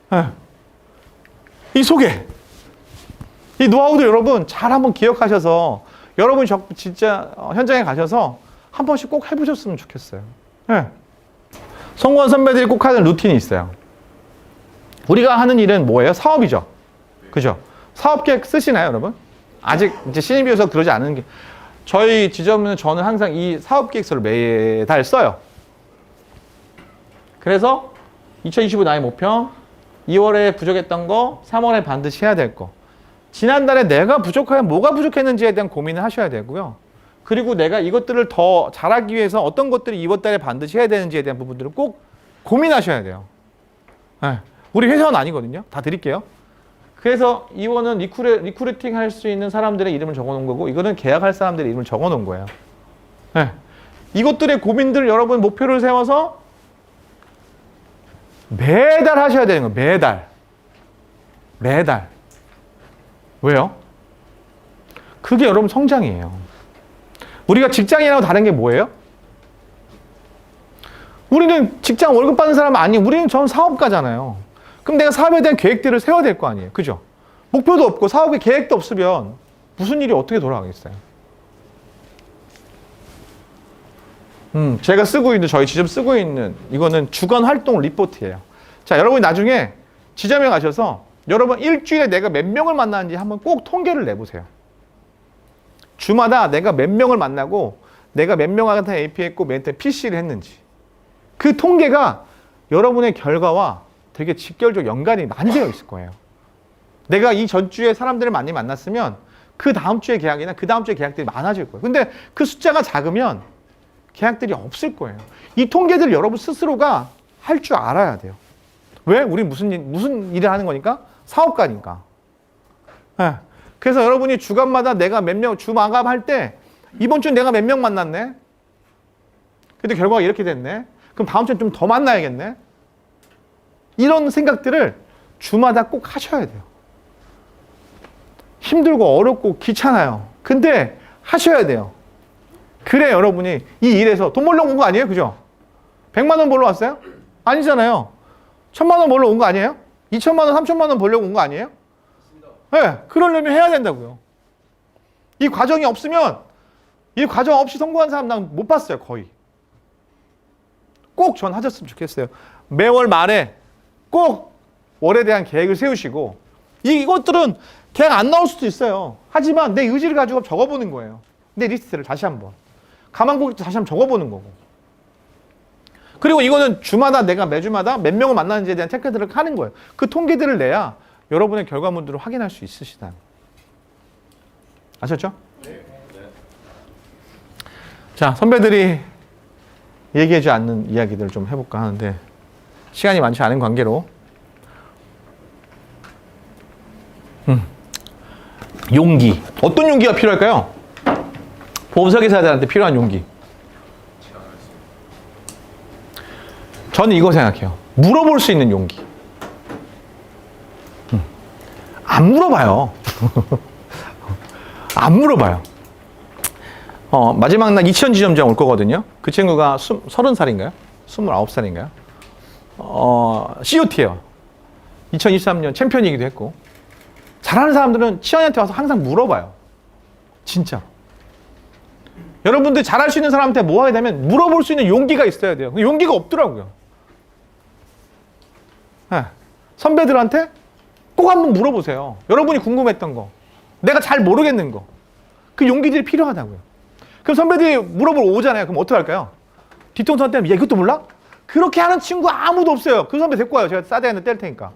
네. 이 소개. 이 노하우도 여러분 잘 한번 기억하셔서 여러분 진짜 현장에 가셔서 한 번씩 꼭 해보셨으면 좋겠어요. 네. 성공한 선배들이 꼭 하는 루틴이 있어요. 우리가 하는 일은 뭐예요? 사업이죠. 그죠? 사업 계획 쓰시나요, 여러분? 아직 이제 신입이어서 그러지 않은 게. 저희 지점은 저는 항상 이 사업 계획서를 매달 써요. 그래서 2025 나의 목표, 2월에 부족했던 거, 3월에 반드시 해야 될 거. 지난달에 내가 부족하면 뭐가 부족했는지에 대한 고민을 하셔야 되고요. 그리고 내가 이것들을 더 잘하기 위해서 어떤 것들이 이번 달에 반드시 해야 되는지에 대한 부분들을 꼭 고민하셔야 돼요. 네. 우리 회사는 아니거든요. 다 드릴게요. 그래서 이거는 리크루팅 할 수 있는 사람들의 이름을 적어 놓은 거고, 이거는 계약할 사람들의 이름을 적어 놓은 거예요. 네. 이것들의 고민들 여러분 목표를 세워서 매달 하셔야 되는 거예요. 매달. 매달. 왜요? 그게 여러분 성장이에요. 우리가 직장인하고 다른 게 뭐예요? 우리는 직장 월급 받는 사람 아니에요. 우리는 전 사업가잖아요. 그럼 내가 사업에 대한 계획들을 세워야 될 거 아니에요. 그죠? 목표도 없고 사업에 계획도 없으면 무슨 일이 어떻게 돌아가겠어요? 제가 쓰고 있는, 저희 지점 쓰고 있는 이거는 주간 활동 리포트예요. 자, 여러분이 나중에 지점에 가셔서 여러분 일주일에 내가 몇 명을 만나는지 한번 꼭 통계를 내보세요. 주마다 내가 몇 명을 만나고 내가 몇 명한테 AP했고 몇 명한테 PC를 했는지. 그 통계가 여러분의 결과와 되게 직결적 연관이 많이 되어 있을 거예요. 내가 이 전주에 사람들을 많이 만났으면 그 다음 주에 계약이나 그 다음 주에 계약들이 많아질 거예요. 근데 그 숫자가 작으면 계약들이 없을 거예요. 이 통계들 여러분 스스로가 할 줄 알아야 돼요. 왜? 우리 무슨 일을 하는 거니까? 사업가니까. 네. 그래서 여러분이 주간마다 내가 몇 명, 주 마감할 때 이번 주에 내가 몇 명 만났네? 근데 결과가 이렇게 됐네? 그럼 다음 주에 좀 더 만나야겠네? 이런 생각들을 주마다 꼭 하셔야 돼요. 힘들고 어렵고 귀찮아요. 근데 하셔야 돼요. 그래 여러분이 이 일에서 돈 벌려고 온 거 아니에요? 그죠? 100만 원 벌러 왔어요? 아니잖아요. 1000만 원 벌러 온 거 아니에요? 2천만 원, 3천만 원 벌려고 온 거 아니에요? 네, 그러려면 해야 된다고요. 이 과정이 없으면, 이 과정 없이 성공한 사람 난 못 봤어요, 거의. 꼭 전 하셨으면 좋겠어요. 매월 말에 꼭 월에 대한 계획을 세우시고, 이것들은 계획 안 나올 수도 있어요. 하지만 내 의지를 가지고 적어보는 거예요. 내 리스트를 다시 한번. 가망고객도 다시 한번 적어보는 거고. 그리고 이거는 주마다 내가 매주마다 몇 명을 만나는지에 대한 체크들을 하는 거예요. 그 통계들을 내야 여러분의 결과물들을 확인할 수 있으시다. 아셨죠? 네. 자, 선배들이 얘기하지 않는 이야기들을 좀 해볼까 하는데 시간이 많지 않은 관계로 용기. 어떤 용기가 필요할까요? 보험설계사들한테 필요한 용기. 저는 이거 생각해요. 물어볼 수 있는 용기. 안 물어봐요. 안 물어봐요. 마지막 날 2000지점장 올 거거든요. 그 친구가 30살인가요? 29살인가요? COT예요. 2023년 챔피언이기도 했고. 잘하는 사람들은 치현이한테 와서 항상 물어봐요. 진짜. 여러분들 잘할 수 있는 사람한테 뭐 하게 되면 물어볼 수 있는 용기가 있어야 돼요. 용기가 없더라고요. 네. 선배들한테 꼭 한번 물어보세요. 여러분이 궁금했던 거. 내가 잘 모르겠는 거. 그 용기들이 필요하다고요. 그럼 선배들이 물어보러 오잖아요. 그럼 어떻게 할까요? 뒤통수 때문에 얘 그것도 몰라? 그렇게 하는 친구 아무도 없어요. 그 선배 데리고 와요. 제가 싸대기는 뗄 테니까.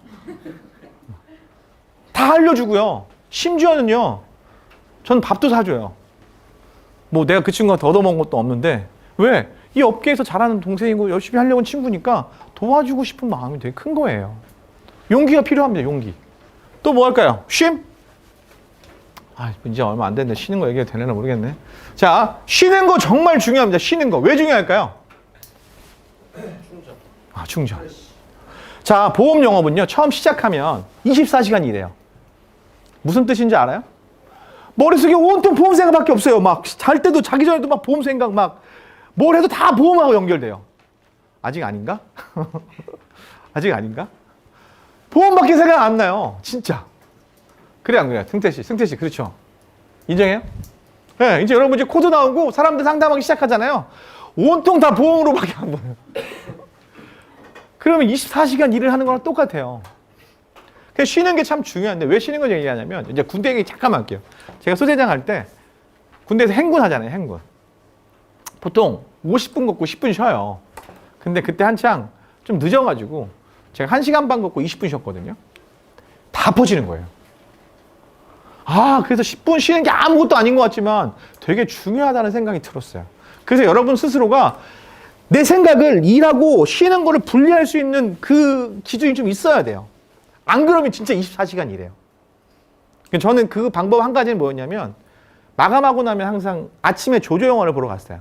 다 알려주고요. 심지어는요. 전 밥도 사줘요. 뭐 내가 그 친구가 더 얻어먹은 것도 없는데 왜? 이 업계에서 잘하는 동생이고 열심히 하려고 하는 친구니까 도와주고 싶은 마음이 되게 큰 거예요. 용기가 필요합니다. 용기. 또 뭐 할까요? 쉼? 이제 얼마 안 됐는데 쉬는 거 얘기해도 되려나 모르겠네. 자, 쉬는 거 정말 중요합니다. 쉬는 거. 왜 중요할까요? 충전. 자, 보험 영업은요. 처음 시작하면 24시간 일해요. 무슨 뜻인지 알아요? 머릿속에 온통 보험 생각밖에 없어요. 막 잘 때도 자기 전에도 막 보험 생각 막 뭘 해도 다 보험하고 연결돼요. 아직 아닌가? 아직 아닌가? 보험밖에 생각 안 나요. 진짜. 그래 안 그래요? 승태 씨 그렇죠? 인정해요? 네, 이제 여러분 이제 코드 나오고 사람들 상담하기 시작하잖아요. 온통 다 보험으로밖에 안 보여요. 그러면 24시간 일을 하는 거랑 똑같아요. 그래서 쉬는 게 참 중요한데 왜 쉬는 걸 얘기하냐면 이제 군대 얘기 잠깐만 할게요. 제가 소대장 할 때 군대에서 행군 하잖아요. 행군. 보통 50분 걷고 10분 쉬어요. 근데 그때 한창 좀 늦어가지고 제가 1시간 반 걷고 20분 쉬었거든요. 다 퍼지는 거예요. 그래서 10분 쉬는 게 아무것도 아닌 것 같지만 되게 중요하다는 생각이 들었어요. 그래서 여러분 스스로가 내 생각을 일하고 쉬는 거를 분리할 수 있는 그 기준이 좀 있어야 돼요. 안 그러면 진짜 24시간 일해요. 저는 그 방법 한 가지는 뭐였냐면 마감하고 나면 항상 아침에 조조 영화를 보러 갔어요.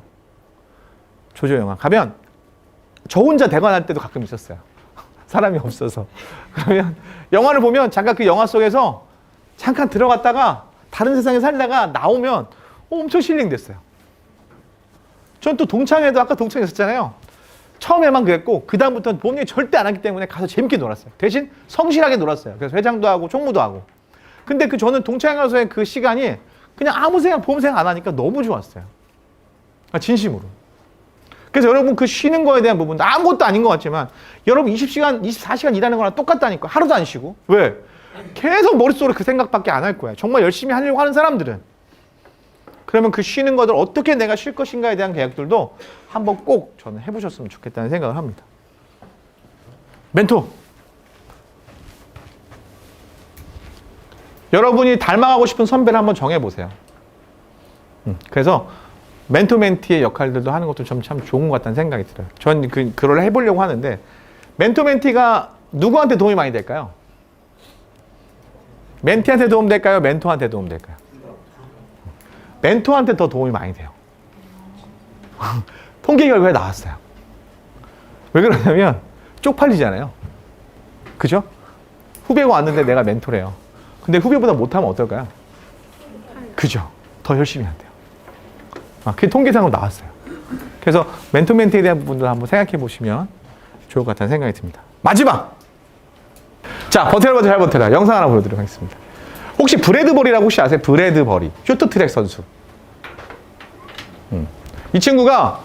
조조 영화. 가면 저 혼자 대관할 때도 가끔 있었어요. 사람이 없어서. 그러면 영화를 보면 잠깐 그 영화 속에서 잠깐 들어갔다가 다른 세상에 살다가 나오면 엄청 힐링됐어요. 전 또 동창회도 아까 동창회 있었잖아요. 처음에만 그랬고 그 다음부터는 보험 얘기 절대 안 하기 때문에 가서 재밌게 놀았어요. 대신 성실하게 놀았어요. 그래서 회장도 하고 총무도 하고. 근데 저는 동창회 가서의 그 시간이 그냥 아무 생각 보험 생각 안 하니까 너무 좋았어요. 진심으로. 그래서 여러분 그 쉬는 거에 대한 부분도 아무것도 아닌 것 같지만 여러분 20시간, 24시간 일하는 거랑 똑같다니까. 하루도 안 쉬고. 왜? 계속 머릿속으로 그 생각밖에 안 할 거야. 정말 열심히 하려고 하는 사람들은. 그러면 그 쉬는 것들 어떻게 내가 쉴 것인가에 대한 계획들도 한번 꼭 저는 해보셨으면 좋겠다는 생각을 합니다. 멘토. 여러분이 닮아가고 싶은 선배를 한번 정해보세요. 그래서 멘토 멘티의 역할들도 하는 것도 참 좋은 것 같다는 생각이 들어요. 전 그걸 해보려고 하는데 멘토 멘티가 누구한테 도움이 많이 될까요? 멘티한테 도움 될까요? 멘토한테 도움 될까요? 멘토한테 더 도움이 많이 돼요. 통계 결과에 나왔어요. 왜 그러냐면 쪽팔리잖아요. 그죠? 후배가 왔는데 내가 멘토래요. 근데 후배보다 못하면 어떨까요? 그죠? 더 열심히 한대요. 그게 통계상으로 나왔어요. 그래서 멘토 멘티에 대한 부분도 한번 생각해 보시면 좋을 것 같다는 생각이 듭니다. 마지막! 자, 버텨라 잘 버텨라. 영상 하나 보여드리도록 하겠습니다. 혹시 브래드버리라고 혹시 아세요? 브래드버리. 쇼트트랙 선수. 이 친구가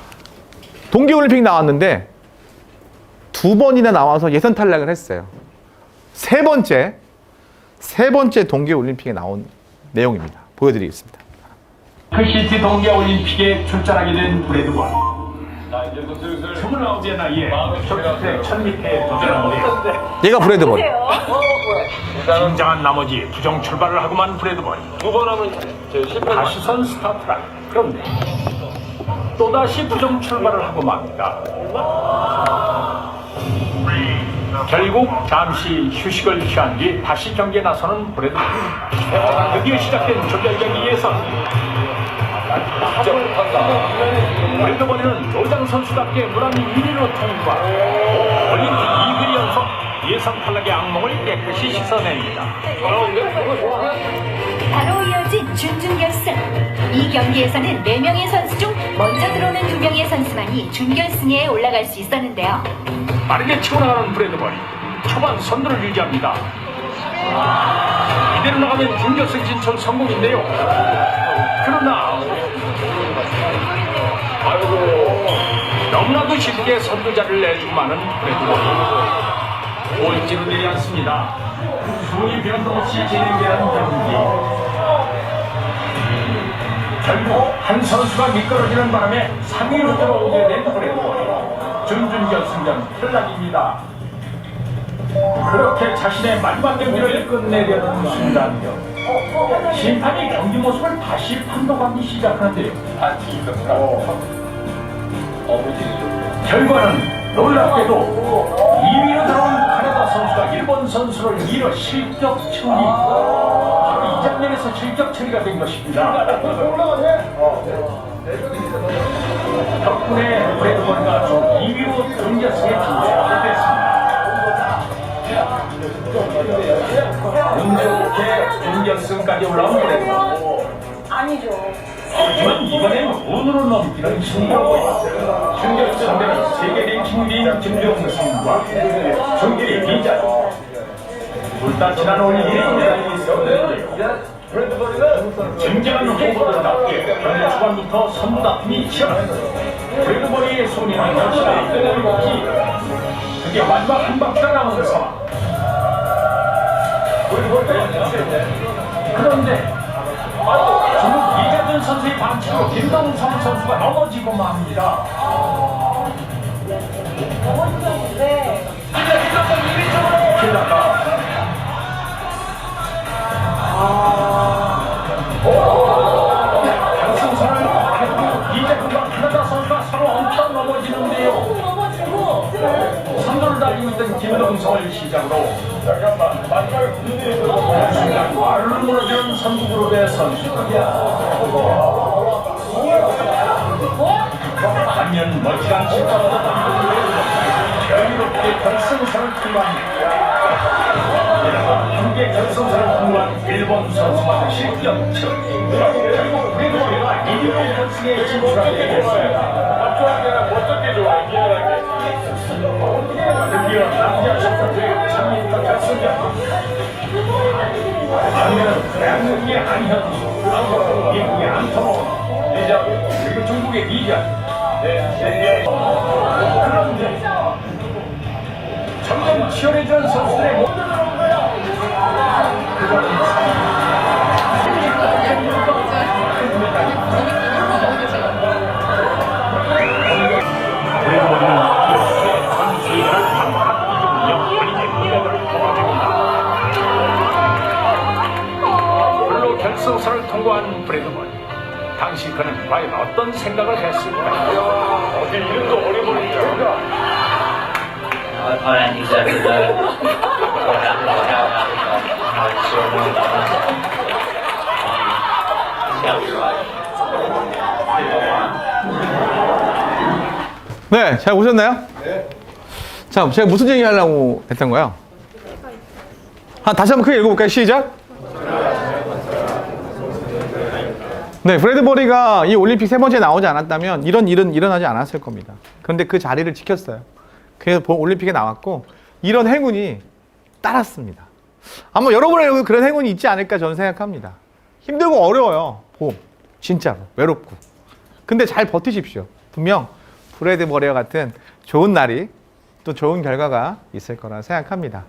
동계올림픽 나왔는데 2번이나 나와서 예선 탈락을 했어요. 세 번째 동계올림픽에 나온 내용입니다. 보여드리겠습니다. 시티 동계올림픽에 출전하게 된 브래드버리. 이제 29의 나이에 쇼트트랙 1000m에 도전하는데 얘가 브래드버리. 긴장한 나머지 부정 출발을 하고만 브래드버리. 2번 하면 다시선 스타트라. 그런데 또다시 부정 출발을 하고 맙니다. 결국 잠시 휴식을 취한 뒤 다시 경기에 나서는 브래드버리. 드디어 시작된 조별경기 예선. 브래드버리는 노장 선수답게 무난히 1위로 통과. 올림픽 2회 연속 예선 탈락의 악몽을 깨끗이 씻어냅니다. 바로 이어진 준준결승. 이 경기에서는 4명의 선수 중 먼저 들어오는 2명의 선수만이 준결승에 올라갈 수 있었는데요. 빠르게 치고 나가는 브래드버리. 초반 선두를 유지합니다. 이대로 나가면 준결승 진출 성공인데요. 그러나 너무나도 쉽게 선두자를 내주고 마는 브래드버리. 꼴찌로 내지 않습니다. 수이 변동 없이 진행되는 경기. 결국 한 선수가 미끄러지는 바람에 3위로 들어오게 된 브래드버리. 준준결승전 탈락입니다. 그렇게 자신의 마지막 경기를 끝내려는 순간이요. 심판이 경기 모습을 다시 판독하기 시작하는데요. 결과는 놀랍게도 2위로 들어온 카나다 선수가 일본 선수를 밀어 실격 처리. 바로 이 장면에서 실격 처리가 된 것입니다. 덕분에 브래드버리가 2위로 준결승에 진출하게 됐습니다. 운 좋게 준결승까지 올라온 브래드버리. 하지만 이번엔 운으로 넘기는 힘들고 준결승 상대는 세계 랭킹 리인 김종승과 정길이 기자. 둘 다 지난 올림픽 메달이 있었는데요. 진정한 후보들답게 경기 초반부터 선두 다툼이 치열했어요. 브래드버리의 손이는 역시나 끊임없이 그게 마지막 한 박자 남은 상황. 그런데 중국 이재준 선수의 반칙으로 김동성 선수가 넘어지고 맙니다. 게다가 결승선을 했고 이재준과 카나다 선수가 서로 엉뚱 넘어지는데요. 선두를 달리고 있던 김동성을 시작으로 순간 말을 무너지는 선두그룹의 선수들이야. 반면 멀찌감 여유롭게 결승선을 통과합니다. 함께 결승선을 통과한 일본 선수마저 실격 처리. 결국 브래드버리가 1위로 결승에 진출하게 됐습니다. 드디어 남자 슈퍼대회 1000m 결승전. 반면은 대한민국의 안현수, 미국의 안터모, 그리고 중국의 리전. 그런데 점점 치열해지는 선수들의 모든 결승선을 통과한 브래드버리. 당시 그는 과연 어떤 생각을 했을까요? 어디 이름도 어려보니까 I ain't exactly know what happened or how it happened. I sort of know that was right. 네, 잘 보셨나요? 네. 자, 제가 무슨 얘기 하려고 했던 거예요? 다시 한번 크게 읽어볼까요? 시작. 네, 브래드버리가 이 올림픽 3번째 나오지 않았다면 이런 일은 일어나지 않았을 겁니다. 그런데 그 자리를 지켰어요. 그래서 올림픽에 나왔고 이런 행운이 따랐습니다. 아마 여러분에게도 그런 행운이 있지 않을까 저는 생각합니다. 힘들고 어려워요. 봄. 진짜로. 외롭고. 근데 잘 버티십시오. 분명 브래드버리와 같은 좋은 날이 또 좋은 결과가 있을 거라 생각합니다.